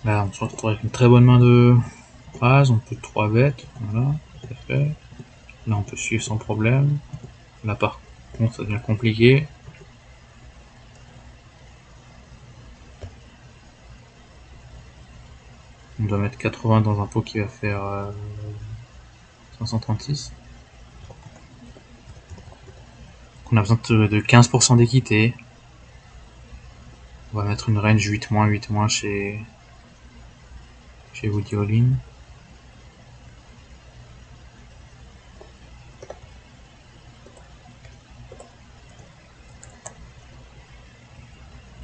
[SPEAKER 1] Là on se retrouve avec une très bonne main de base, on peut 3 bêtes, voilà, c'est fait. Là on peut suivre sans problème. Là par contre ça devient compliqué. On doit mettre 80 dans un pot qui va faire 536. On a besoin de 15% d'équité. On va mettre une range 8-, 8- chez Woody All-in.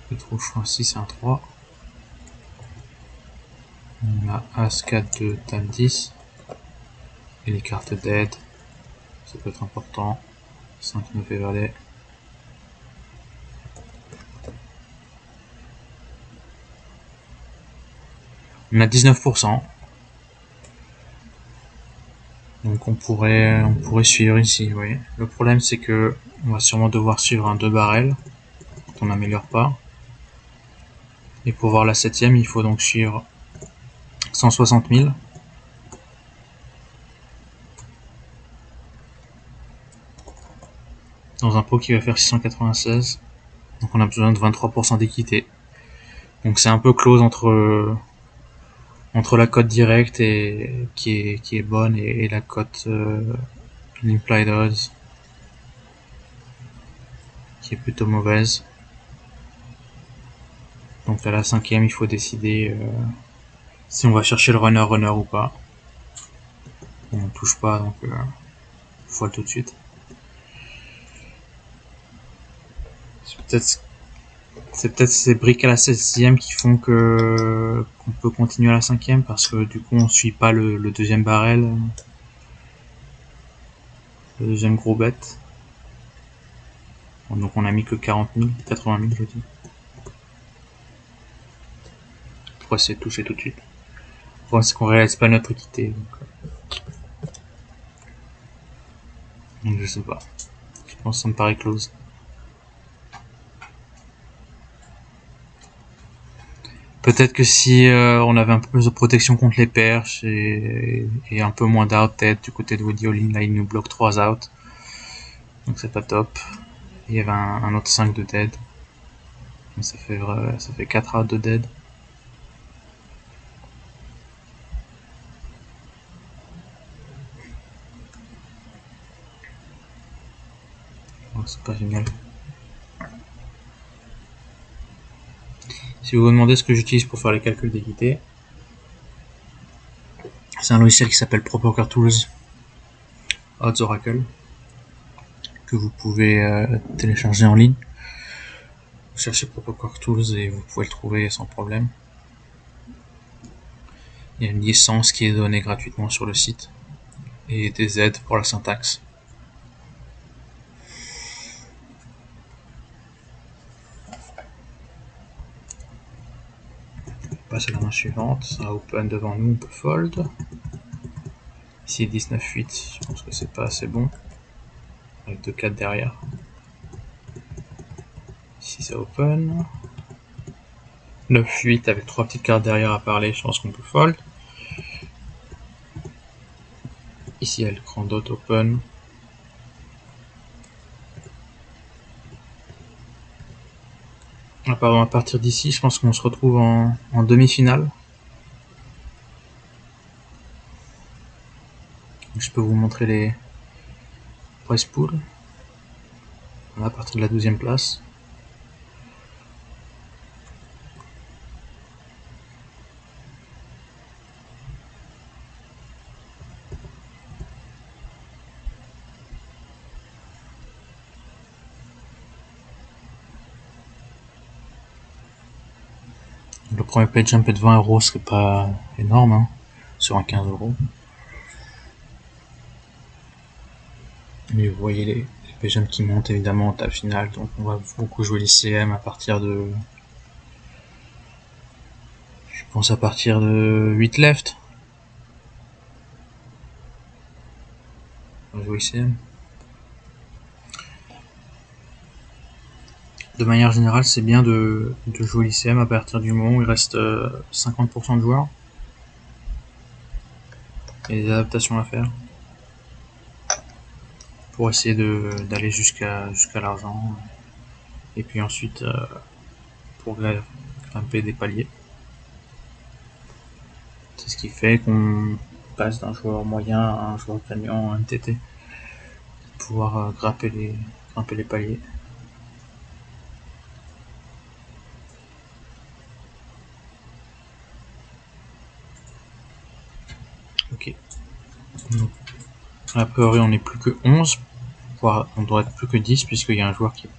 [SPEAKER 1] Le trou choix 6 et un 3. On a As 4, 2, Dame 10. Et les cartes dead. Ça peut être important. 5, 9 et valet. On a 19%. Donc on pourrait suivre ici, vous voyez. Le problème c'est que on va sûrement devoir suivre un 2 barrels quand on n'améliore pas. Et pour voir la 7ème, il faut donc suivre 160 000. Dans un pot qui va faire 696. Donc on a besoin de 23% d'équité. Donc c'est un peu close entre la cote directe et qui est bonne et la cote l'implied odds qui est plutôt mauvaise. Donc à la 5ème, il faut décider si on va chercher le runner ou pas. On ne touche pas, donc fold tout de suite. C'est peut-être ces briques à la 16ème qui font qu'on peut continuer à la 5ème, parce que du coup on suit pas le deuxième barrel, le deuxième gros bet. Bon, donc on a mis que 40 000, 80 000 je dis. Pour essayer de toucher tout de suite. Le problème c'est qu'on réalise pas notre équité. Donc je sais pas. Je pense que ça me paraît close. Peut-être que si on avait un peu plus de protection contre les perches et un peu moins d'out tête du côté de Woody All-in, là il nous bloque 3 out. Donc c'est pas top. Il y avait un autre 5 de dead. Donc ça fait 4 out de dead. Donc c'est pas génial. Si vous vous demandez ce que j'utilise pour faire les calculs d'équité, c'est un logiciel qui s'appelle ProPoker Tools Odds Oracle, que vous pouvez télécharger en ligne. Vous cherchez ProPoker Tools et vous pouvez le trouver sans problème. Il y a une licence qui est donnée gratuitement sur le site et des aides pour la syntaxe. On passe à la main suivante, ça open devant nous, on peut fold. Ici 19-8, je pense que c'est pas assez bon, avec 2-4 derrière. Ici ça open. 9-8 avec 3 petites cartes derrière à parler, je pense qu'on peut fold. Ici il y a le grand dot open. À partir d'ici, je pense qu'on se retrouve en demi-finale. Je peux vous montrer les price pools. À partir de la 12e place. Le premier pay jump est de 20 €, ce qui n'est pas énorme, hein, sur un 15 €. Mais vous voyez les pay jumps qui montent évidemment en table finale, donc on va beaucoup jouer l'ICM à partir de... Je pense à partir de 8 left. On va jouer ICM. De manière générale, c'est bien de jouer l'ICM à partir du moment où il reste 50% de joueurs. Il y a des adaptations à faire pour essayer d'aller jusqu'à l'argent, et puis ensuite pour grimper des paliers. C'est ce qui fait qu'on passe d'un joueur moyen à un joueur gagnant en MTT, pouvoir grimper les paliers. Ok. Donc, a priori on n'est plus que 11, voire on doit être plus que 10, puisqu'il y a un joueur qui est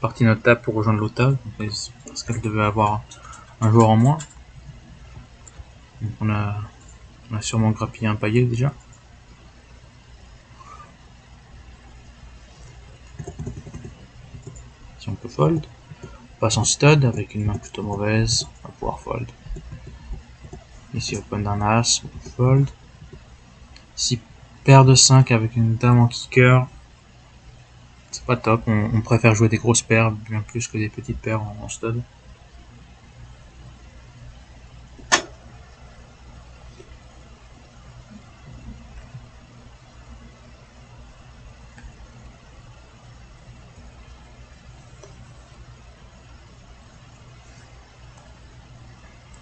[SPEAKER 1] parti de notre table pour rejoindre l'autre table, parce qu'elle devait avoir un joueur en moins. Donc on a sûrement grappillé un palier déjà. Si on peut fold, on passe en stud avec une main plutôt mauvaise, on va pouvoir fold. Ici open d'un as, on fold. Ici paire de 5 avec une dame en kicker. C'est pas top, on préfère jouer des grosses paires bien plus que des petites paires en stud.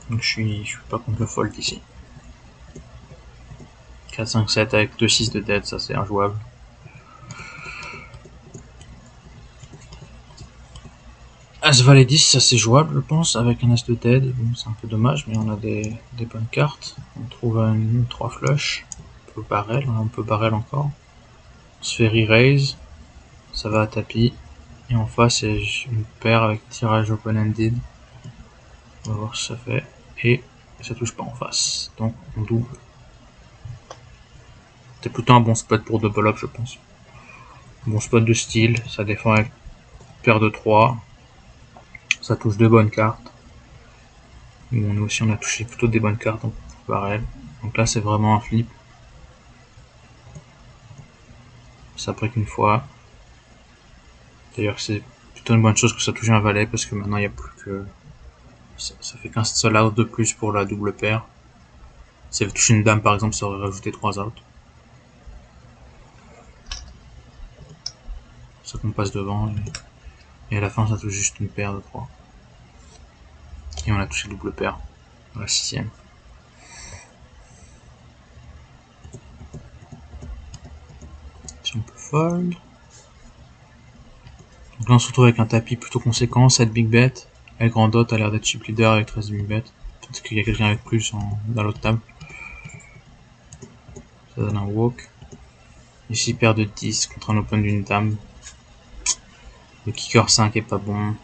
[SPEAKER 1] Donc je suis pas contre le fold ici. 4, 5, 7 avec 2, 6 de dead, ça c'est injouable. As valet 10, ça c'est jouable je pense, avec un as de dead. Bon, c'est un peu dommage, mais on a des bonnes cartes. On trouve une 3 flush. On peut barrel encore. On se fait re-raise. Ça va à tapis. Et en face, c'est une paire avec tirage open-ended. On va voir ce que ça fait. Et ça touche pas en face. Donc on double. C'est plutôt un bon spot pour double up, je pense. Bon spot de style. Ça défend avec paire de 3. Ça touche 2 bonnes cartes. Bon, nous aussi, on a touché plutôt des bonnes cartes. Donc barrel. Donc là, c'est vraiment un flip. Ça break une fois. D'ailleurs, c'est plutôt une bonne chose que ça touche un valet parce que maintenant il n'y a plus que. Ça fait qu'un seul out de plus pour la double paire. Si ça avait touché une dame par exemple, ça aurait rajouté 3 outs. Ça qu'on passe devant et à la fin ça touche juste une paire de 3. Et on a touché double paire dans la 6ème. Si on peut fold. Donc là on se retrouve avec un tapis plutôt conséquent, 7 big bet. El grand dot a l'air d'être chip leader avec 13 big bet. Peut-être qu'il y a quelqu'un avec plus dans l'autre table. Ça donne un walk. Ici paire de 10 contre un open d'une dame. Le kicker 5 est pas bon.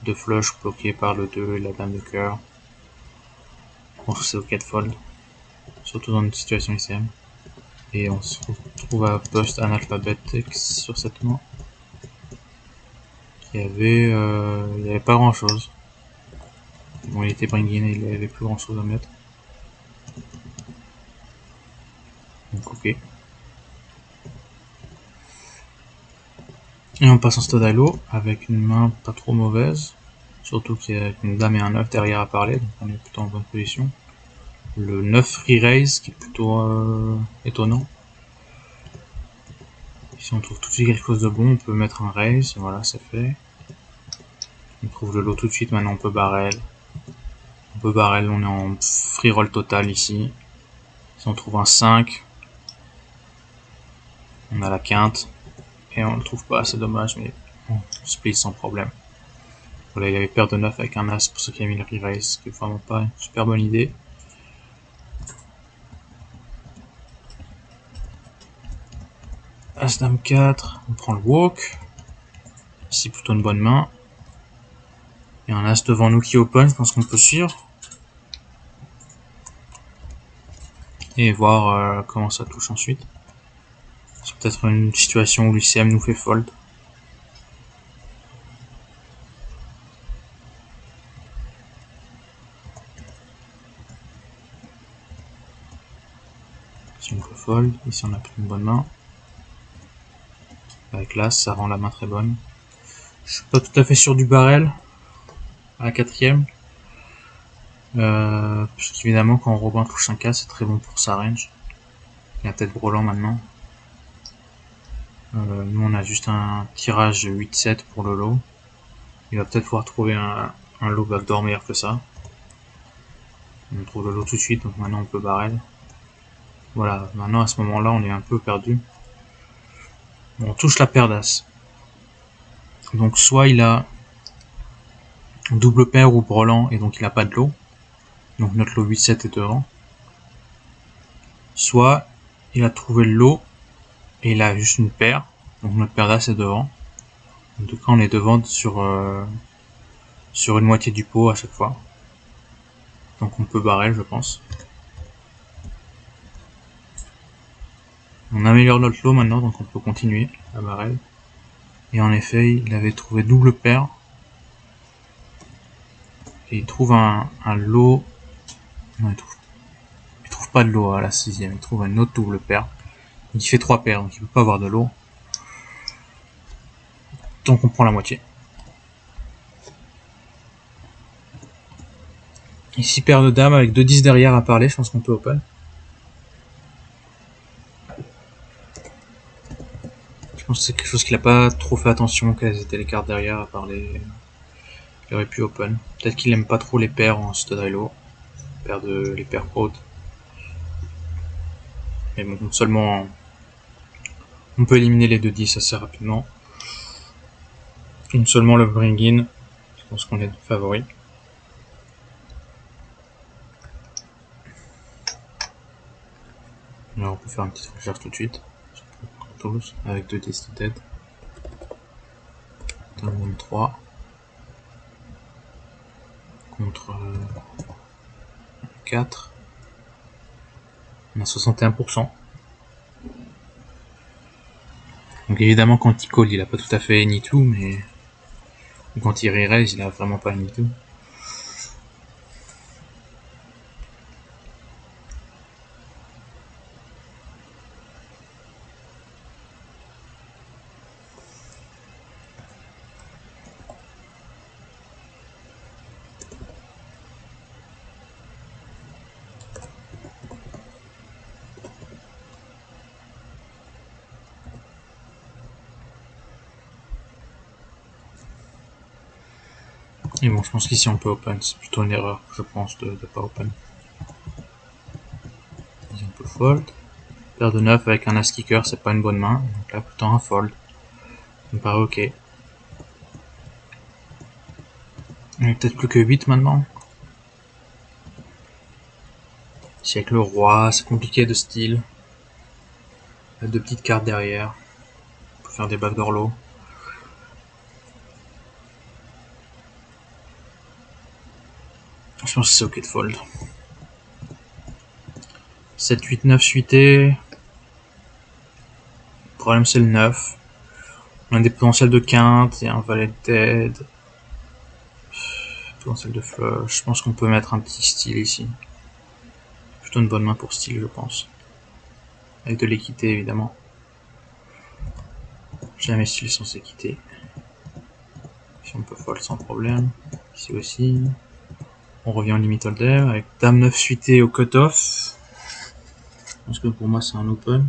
[SPEAKER 1] 2 flush bloqués par le 2 et la dame de cœur. Je pense que c'est ok de fold. Surtout dans une situation ICM. Et on se retrouve à post analphabet X sur cette main. Il y avait pas grand chose. Bon, il était bring in et il avait plus grand chose à mettre. Donc ok. Et on passe en stade à l'eau avec une main pas trop mauvaise. Surtout qu'il y a une dame et un 9 derrière à parler, donc on est plutôt en bonne position. Le 9 free raise qui est plutôt étonnant. Si on trouve tout de suite quelque chose de bon, on peut mettre un raise, voilà, c'est fait. On trouve le lot tout de suite, maintenant on peut barrel. On est en free roll total ici. Si on trouve un 5, on a la quinte. Et on le trouve pas, c'est dommage, mais on split sans problème. Voilà, il avait paire de 9 avec un as pour ceux qui avaient mis le re-raise, ce qui est vraiment pas une super bonne idée. As dame 4, on prend le walk. Ici plutôt une bonne main. Il y a un as devant nous qui open, je pense qu'on peut suivre. Et voir comment ça touche ensuite. C'est peut-être une situation où l'UCM nous fait fold. Si on peut fold, ici on a plus une bonne main. Avec l'as, ça rend la main très bonne. Je suis pas tout à fait sûr du barrel à la 4ème. Parce qu'évidemment quand Robin touche un K, c'est très bon pour sa range. Il y a peut-être Broland maintenant. Nous on a juste un tirage 8-7 pour le lot. Il va peut-être pouvoir trouver un lot backdoor meilleur que ça. On trouve le lot tout de suite, donc maintenant on peut barrel. Voilà, maintenant à ce moment-là on est un peu perdu. On touche la paire d'as. Donc soit il a double paire ou Broland et donc il n'a pas de lot. Donc notre lot 8-7 est devant. Soit il a trouvé le lot et il a juste une paire. Donc notre paire d'as est devant. En tout cas on est devant sur une moitié du pot à chaque fois. Donc on peut barrel je pense. On améliore notre lot maintenant, donc on peut continuer à barrel. Et en effet, il avait trouvé double paire. Et il trouve un lot Non, il trouve pas de lot à la 6ème, il trouve un autre double paire. Il fait 3 paires, donc il peut pas avoir de lot. Donc on prend la moitié. Ici paire de dames avec 2-10 derrière à parler, je pense qu'on peut open. Je pense que c'est quelque chose qu'il a pas trop fait attention, quelles étaient les cartes derrière à parler. Il aurait pu open. Peut-être qu'il aime pas trop les paires en stud high low. Les paires hautes. Mais bon, seulement on peut éliminer les 2-10 assez rapidement. Seulement le bring in, je pense qu'on est favori. Alors on peut faire une petite recherche tout de suite. Avec 2-10 de tête. Turn 3. Contre 4. On a 61%. Donc évidemment quand il call il a pas tout à fait any two, mais quand il re-raise il a vraiment pas any two. Et bon, je pense qu'ici on peut open, c'est plutôt une erreur, je pense, de pas open. Ici on peut fold. Paire de 9 avec un as kicker, c'est pas une bonne main, donc là plutôt un fold. Ça me paraît ok. On est peut-être plus que 8 maintenant. Ici avec le roi, c'est compliqué de style. Il y a 2 petites cartes derrière. On peut faire des backdoor low. Je pense que c'est ok de fold. 7, 8, 9 suité. Le problème c'est le 9. On a des potentiels de quinte, il y a un valet dead. Potentiel de flush. Je pense qu'on peut mettre un petit style ici. Plutôt une bonne main pour style, je pense. Avec de l'équité évidemment. Jamais style sans équité. Ici on peut fold sans problème. Ici aussi. On revient en limit holder avec dame 9 suité au cutoff. Je pense que pour moi c'est un open.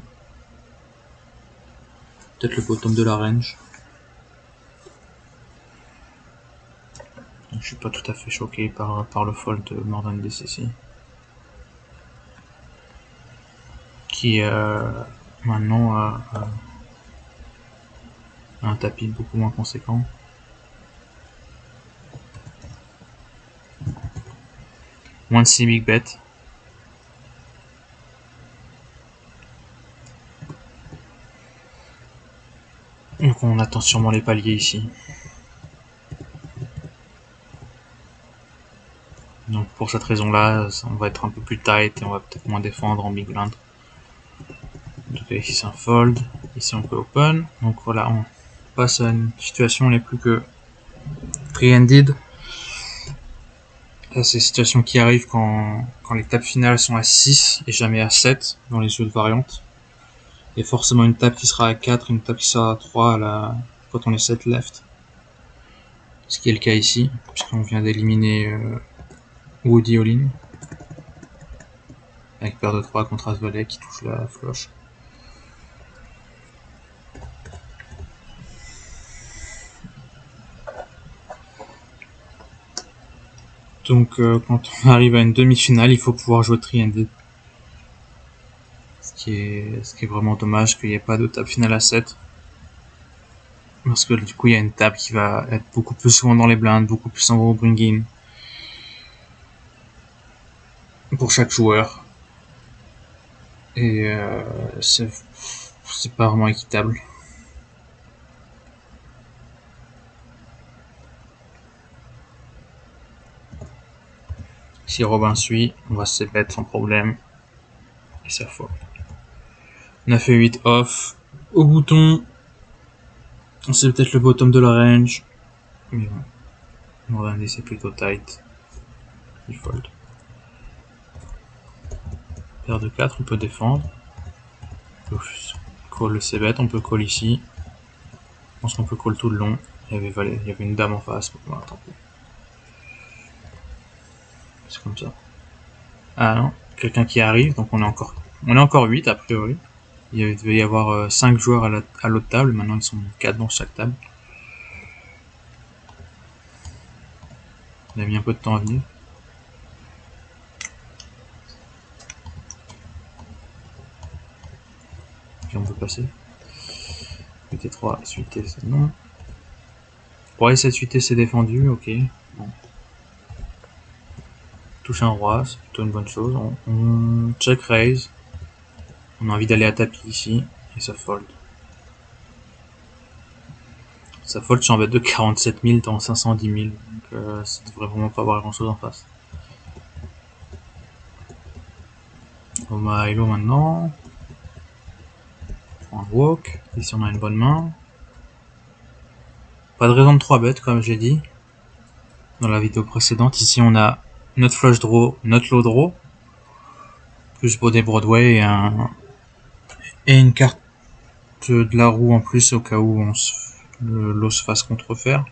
[SPEAKER 1] Peut-être le bottom de la range. Je suis pas tout à fait choqué par le fold de Mordan DCC. Qui maintenant a un tapis beaucoup moins conséquent. Moins de 6 big bet. Donc on attend sûrement les paliers ici. Donc pour cette raison-là, on va être un peu plus tight et on va peut-être moins défendre en big blind. Donc ici c'est un fold, ici on peut open. Donc voilà, on passe à une situation n'est plus que pre-ended. C'est des situations qui arrivent quand les tables finales sont à 6 et jamais à 7 dans les jeux de variantes. Il y a forcément une table qui sera à 4 et une table qui sera à 3 quand on est 7 left. Ce qui est le cas ici, puisqu'on vient d'éliminer Woody all-in. Avec paire de 3 contre As-Valet qui touche la flush. Donc quand on arrive à une demi-finale, il faut pouvoir jouer tri-ended. Ce qui est vraiment dommage qu'il n'y ait pas de table finale à 7. Parce que du coup il y a une table qui va être beaucoup plus souvent dans les blindes, beaucoup plus en gros bring-in. Pour chaque joueur. Et c'est pas vraiment équitable. Si Robin suit, on va se mettre sans problème. Et ça fold. 9 et 8 off. Au bouton. C'est peut-être le bottom de la range. Mais bon. On va laisser plutôt tight. Il fold. Paire de 4, on peut défendre. On peut call le c-bet, on peut call ici. Je pense qu'on peut call tout le long. Il y avait une dame en face. Voilà, tant pis. C'est comme ça. Ah non, quelqu'un qui arrive, donc on est encore 8 a priori. Il devait y avoir 5 joueurs à l'autre table, maintenant ils sont 4 dans chaque table. Il a mis un peu de temps à venir. Puis on peut passer. 8-3, suité, c'est non. Pour cette suité, c'est défendu, ok. Bon. Touche un roi, c'est plutôt une bonne chose. On check raise. On a envie d'aller à tapis ici, et ça fold. Ça fold, je suis en bête de 47 000 dans 510 000, donc ça devrait vraiment pas avoir grand chose en face. On va hello maintenant. On prend un walk, ici on a une bonne main. Pas de raison de 3 bêtes comme j'ai dit dans la vidéo précédente. Ici on a notre flush draw, notre low draw, plus Baudet Broadway et une carte de la roue en plus au cas où le lot se fasse contrefaire.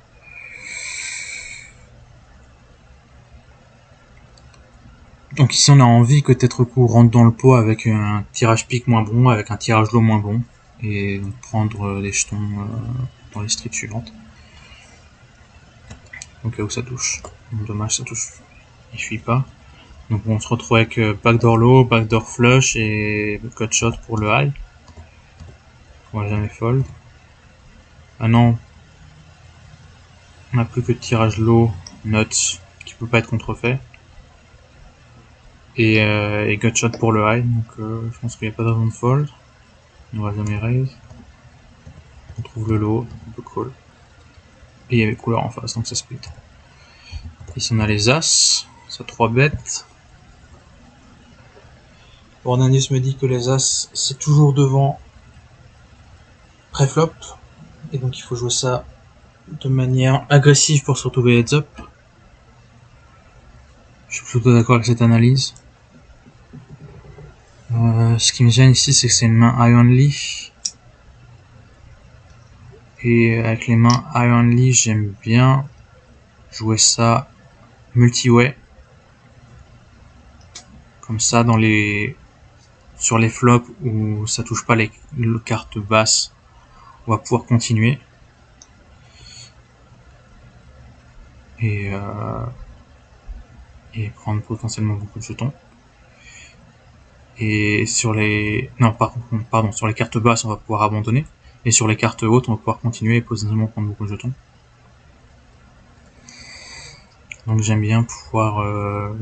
[SPEAKER 1] Donc ici on a envie que Tête Coup rentre dans le pot avec un tirage pique moins bon, avec un tirage low moins bon, et prendre des jetons dans les streets suivantes. Donc là où ça touche. Dommage, ça touche. Il fuit pas. Donc on se retrouve avec backdoor low, backdoor flush et cut shot pour le high. On va jamais fold. Ah non. On n'a plus que tirage low, nuts, qui peut pas être contrefait. Et gut shot pour le high. Donc je pense qu'il n'y a pas de raison de fold. On va jamais raise. On trouve le low, on peut call. Et il y avait couleur en face, donc ça split. Ici on a les as, ça 3 bêtes. Bornanius me dit que les as c'est toujours devant pré-flop, et donc il faut jouer ça de manière agressive pour se retrouver heads up. Je suis plutôt d'accord avec cette analyse. Ce qui me gêne ici, c'est que c'est une main high only. Et avec les mains high only, j'aime bien jouer ça multi-way. Comme ça, sur les flops où ça touche pas les cartes basses, on va pouvoir continuer. Et prendre potentiellement beaucoup de jetons. Et sur les... Non, pardon, sur les cartes basses, on va pouvoir abandonner. Et sur les cartes hautes, on va pouvoir continuer et potentiellement prendre beaucoup de jetons. Donc j'aime bien pouvoir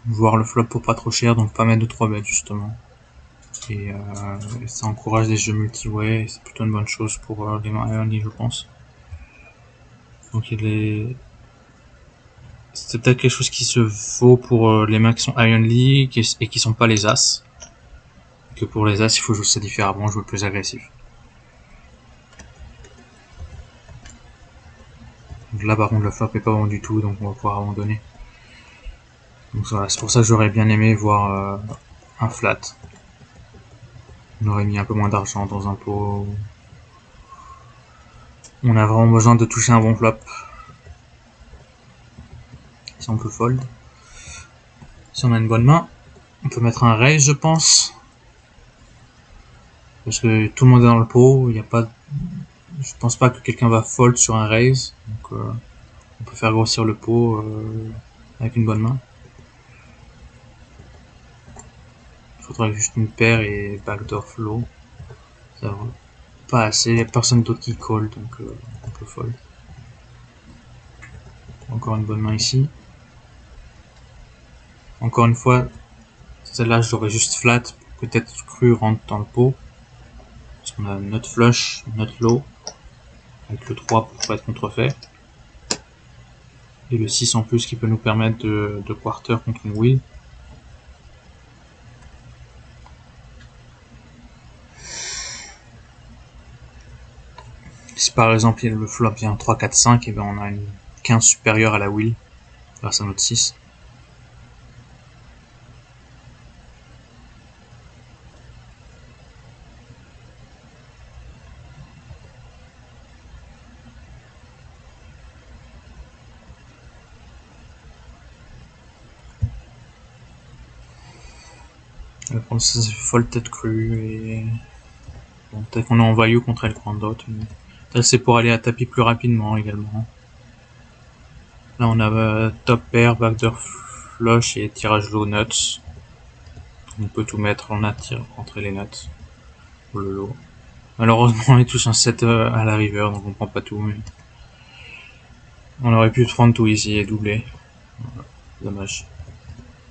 [SPEAKER 1] voir le flop pour pas trop cher, donc pas mettre de 3 bêtes justement. Et ça encourage des jeux multi-way, et c'est plutôt une bonne chose pour les mains early, je pense. Donc c'est peut-être quelque chose qui se vaut pour les mains qui sont Iron League et qui sont pas les As. Que pour les As, il faut jouer ça différemment, jouer plus agressif. Donc là, par contre, le flop est pas bon du tout, donc on va pouvoir abandonner. Donc voilà, c'est pour ça que j'aurais bien aimé voir un flat. On aurait mis un peu moins d'argent dans un pot. On a vraiment besoin de toucher un bon flop. Si on peut fold. Si on a une bonne main, on peut mettre un raise, je pense. Parce que tout le monde est dans le pot, il n'y a pas... Je pense pas que quelqu'un va fold sur un raise. Donc on peut faire grossir le pot avec une bonne main. Il faudrait juste une paire et backdoor flow. Ça va pas assez, il n'y a personne d'autre qui call, donc on peut fold. Encore une bonne main ici. Encore une fois, celle-là j'aurais juste flat, peut-être cru rentre dans le pot. Parce qu'on a notre flush, notre low, avec le 3 pour pas être contrefait. Et le 6 en plus qui peut nous permettre de quarter contre une wheel. Si par exemple le flop vient 3, 4, 5, et ben on a une 15 supérieure à la wheel grâce à notre 6. Elle va prendre sa folle tête crue et... Bon, peut-être qu'on est en value contre elle grand dot. Mais... c'est pour aller à tapis plus rapidement également. Là on a top pair, backdoor flush et tirage low nuts. On peut tout mettre, on attire, rentrer les nuts. Pour le lot. Malheureusement on est tous un 7 à la river donc on prend pas tout. Mais... on aurait pu prendre tout ici et doubler. Voilà. Dommage.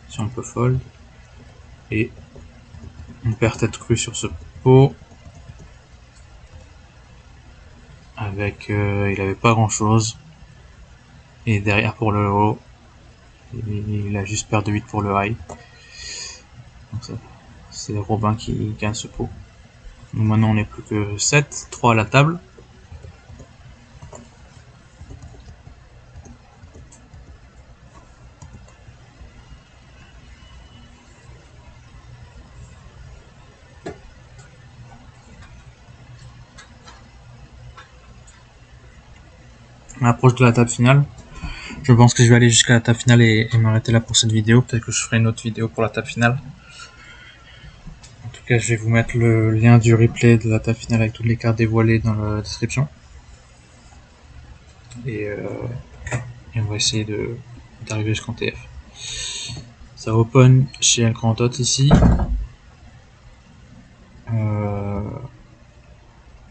[SPEAKER 1] Si on peut fold. Et on perd tête crue sur ce pot. Avec il avait pas grand chose. Et derrière pour le haut, il a juste perdu 8 pour le high. Donc c'est Robin qui gagne ce pot. Donc maintenant on n'est plus que 7, 3 à la table. On approche de la table finale. Je pense que je vais aller jusqu'à la table finale et m'arrêter là pour cette vidéo. Peut-être que je ferai une autre vidéo pour la table finale. En tout cas, je vais vous mettre le lien du replay de la table finale avec toutes les cartes dévoilées dans la description. Et on va essayer d'arriver jusqu'en TF. Ça open chez un grand dot ici.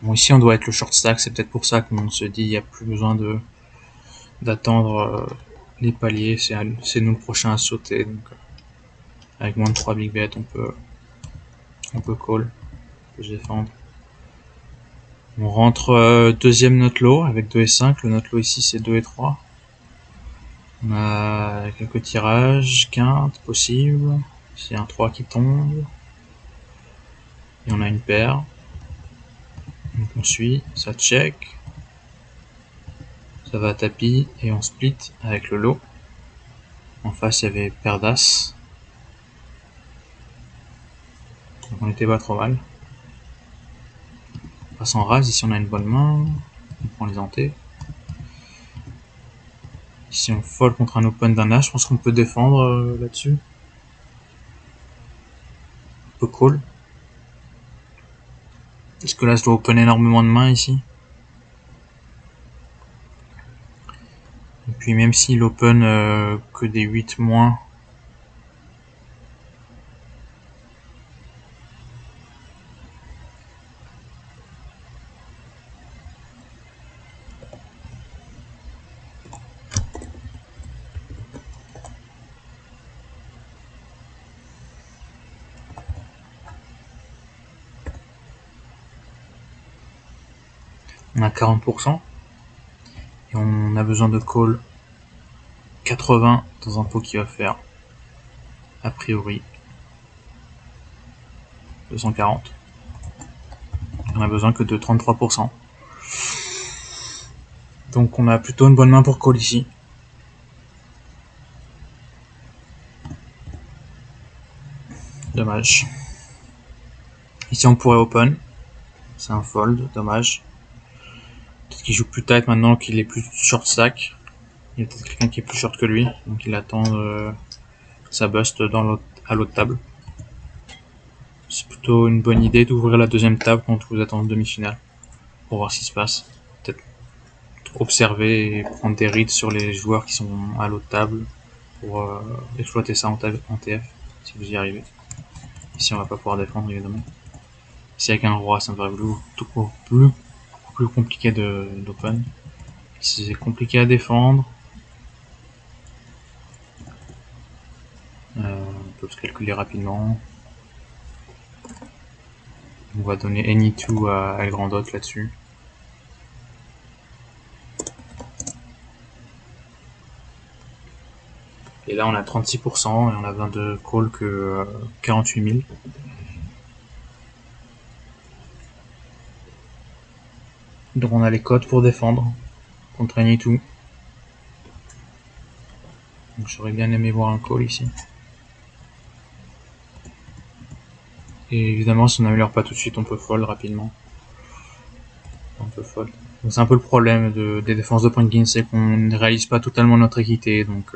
[SPEAKER 1] Bon, ici on doit être le short stack, c'est peut-être pour ça qu'on se dit il n'y a plus besoin d'attendre les paliers, c'est nous le prochain à sauter. Donc, avec moins de 3 big bets, on peut call, on peut se défendre. On rentre deuxième note low avec 2 et 5. Le note low ici c'est 2 et 3. On a quelques tirages, quinte possible. C'est un 3 qui tombe. Et on a une paire. Donc on suit, ça check. Ça va à tapis et on split avec le lot. En face il y avait paire d'as. Donc on était pas trop mal. On passe en rase, ici on a une bonne main. On prend les hantés. Ici on fold contre un open d'un as, je pense qu'on peut défendre là-dessus. On peut call. Est-ce que là je dois open énormément de mains ici? Et puis même s'il open que des 8 moins, on a 40%. Et on a besoin de call 80 dans un pot qui va faire a priori 240. On a besoin que de 33%. Donc on a plutôt une bonne main pour call ici. Dommage. Ici on pourrait open. C'est un fold, dommage. Peut-être qu'il joue plus tight maintenant qu'il est plus short stack. Il y a peut-être quelqu'un qui est plus short que lui. Donc il attend sa bust à l'autre table. C'est plutôt une bonne idée d'ouvrir la deuxième table quand vous êtes en demi-finale. Pour voir ce qui se passe. Peut-être observer et prendre des reads sur les joueurs qui sont à l'autre table. Pour exploiter ça en TF. Si vous y arrivez. Ici on va pas pouvoir défendre évidemment. Ici avec un roi ça me paraît beaucoup plus compliqué d'open. Ici c'est compliqué à défendre. On peut se calculer rapidement. On va donner any2 à El Grandot là-dessus. Et là on a 36% et on a besoin de call que 48 000. Donc on a les codes pour défendre contre any2. Donc j'aurais bien aimé voir un call ici. Et évidemment si on n'améliore pas tout de suite on peut fold rapidement. On peut fold. Donc c'est un peu le problème des défenses de point game, c'est qu'on ne réalise pas totalement notre équité. Donc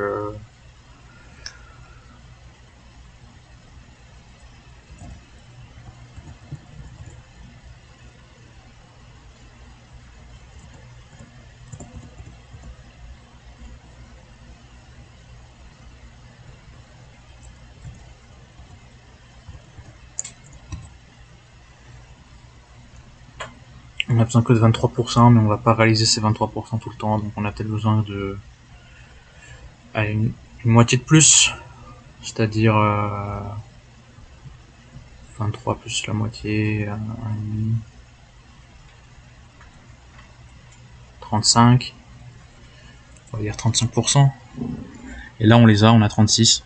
[SPEAKER 1] On a besoin que de 23%, mais on va pas réaliser ces 23% tout le temps, donc on a peut-être besoin de une moitié de plus, c'est-à-dire 23 plus la moitié, 35, on va dire 35%. Et là on les a, on a 36.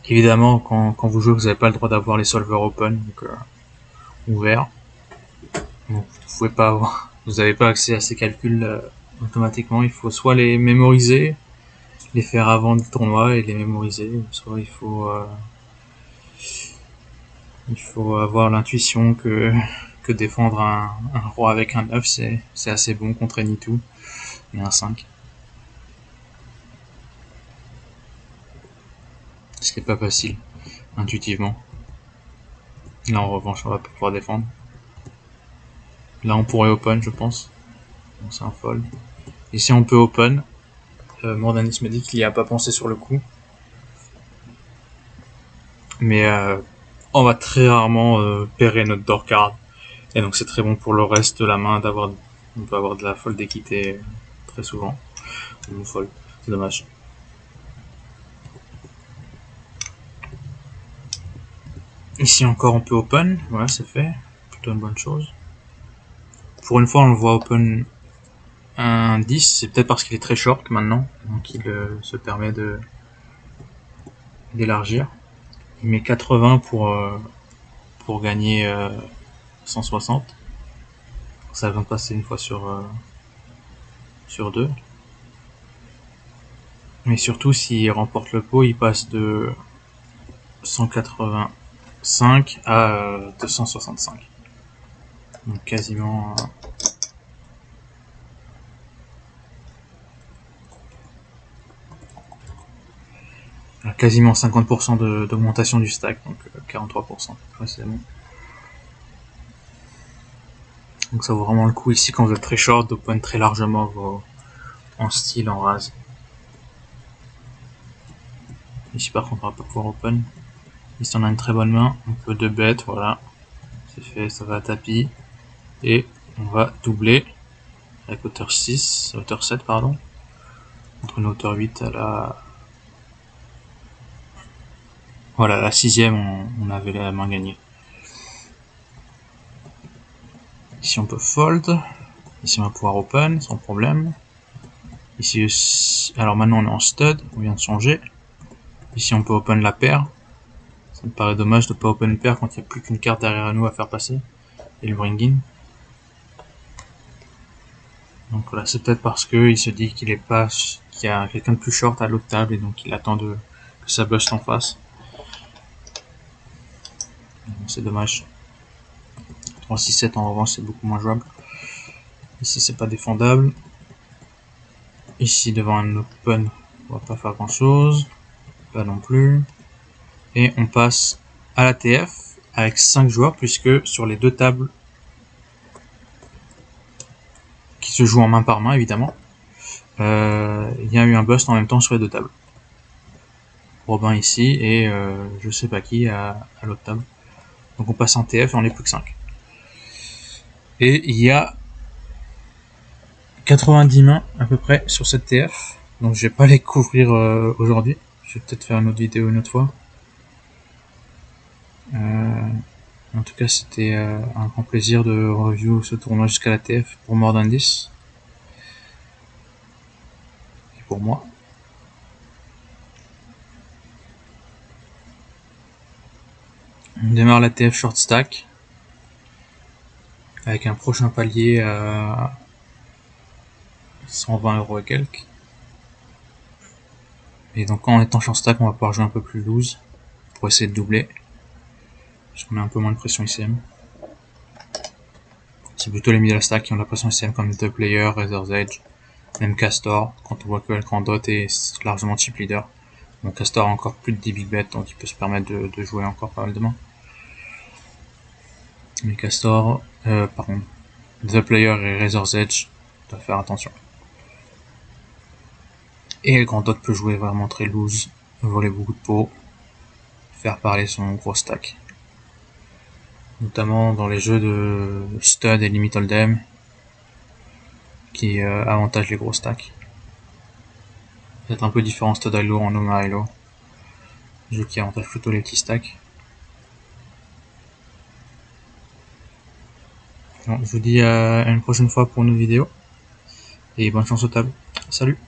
[SPEAKER 1] Évidemment, quand vous jouez, vous n'avez pas le droit d'avoir les solvers open, donc ouverts. Donc vous pouvez pas avoir, vous n'avez pas accès à ces calculs automatiquement. Il faut soit les mémoriser, les faire avant le tournoi et les mémoriser, soit il faut avoir l'intuition que défendre un roi avec un 9 c'est assez bon contre Nitu et un 5. Ce qui est pas facile, intuitivement. Là en revanche on va pas pouvoir défendre. Là on pourrait open je pense. Donc c'est un fold. Ici on peut open. Mordanis me dit qu'il n'y a pas pensé sur le coup. Mais on va très rarement pairer notre door card. Et donc c'est très bon pour le reste de la main d'avoir, on peut avoir de la fold d'équité très souvent. Ou fold, c'est dommage. Ici encore on peut open, voilà c'est fait, plutôt une bonne chose. Pour une fois on le voit open un 10, c'est peut-être parce qu'il est très short maintenant, donc il se permet d'élargir. Il met 80 pour gagner 160. Ça vient de passer une fois sur deux. Mais surtout s'il remporte le pot, il passe de 185 à 265. Donc quasiment quasiment 50% d'augmentation du stack, donc 43% précisément. Donc ça vaut vraiment le coup ici quand vous êtes très short d'open très largement en style, en raise. Ici par contre on va pas pouvoir open. Ici on a une très bonne main, un peu de bet, voilà. C'est fait, ça va à tapis. Et on va doubler avec hauteur 6, hauteur 7 pardon. Entre une hauteur 8 à la... Voilà, la 6ème on avait la main gagnée. Ici on peut fold. Ici on va pouvoir open sans problème. Ici aussi... Alors maintenant on est en stud, on vient de changer. Ici on peut open la paire. Ça me paraît dommage de ne pas open une paire quand il n'y a plus qu'une carte derrière nous à faire passer. Et le bring in. Donc voilà, c'est peut-être parce qu'il se dit qu'il y a quelqu'un de plus short à l'autre table et donc il attend que ça bust en face. C'est dommage. 3-6-7 en revanche c'est beaucoup moins jouable. Ici c'est pas défendable. Ici devant un open on va pas faire grand chose. Pas non plus. Et on passe à la TF avec 5 joueurs puisque sur les deux tables qui se jouent en main par main évidemment, il y a eu un bust en même temps sur les deux tables. Robin ici et je sais pas qui à l'autre table. Donc on passe en TF et on n'est plus que 5. Et il y a 90 mains à peu près sur cette TF. Donc je vais pas les couvrir aujourd'hui. Je vais peut-être faire une autre vidéo une autre fois. En tout cas c'était un grand plaisir de review ce tournoi jusqu'à la TF pour Mordandis. Et pour moi. On démarre la TF short stack. Avec un prochain palier à 120 € et quelques. Et donc en étant short stack, on va pouvoir jouer un peu plus loose pour essayer de doubler. Parce qu'on a un peu moins de pression ICM. C'est plutôt les middle stack qui ont la pression ICM comme The Player, Razor's Edge, même Castor, quand on voit que le grand dot est largement chip leader. Donc Castor a encore plus de 10 big bets, donc il peut se permettre de jouer encore pas mal de mains. Mais Castor, pardon, The Player et Razor's Edge doivent faire attention. Et le grand dot peut jouer vraiment très loose, voler beaucoup de pots, faire parler son gros stack. notamment dans les jeux de stud et limit hold'em, qui avantagent les gros stacks. C'est un peu différent stud high-low en Noma high-low, jeu qui avantage plutôt les petits stacks. Bon, je vous dis à une prochaine fois pour une vidéo, et bonne chance aux tables. Salut!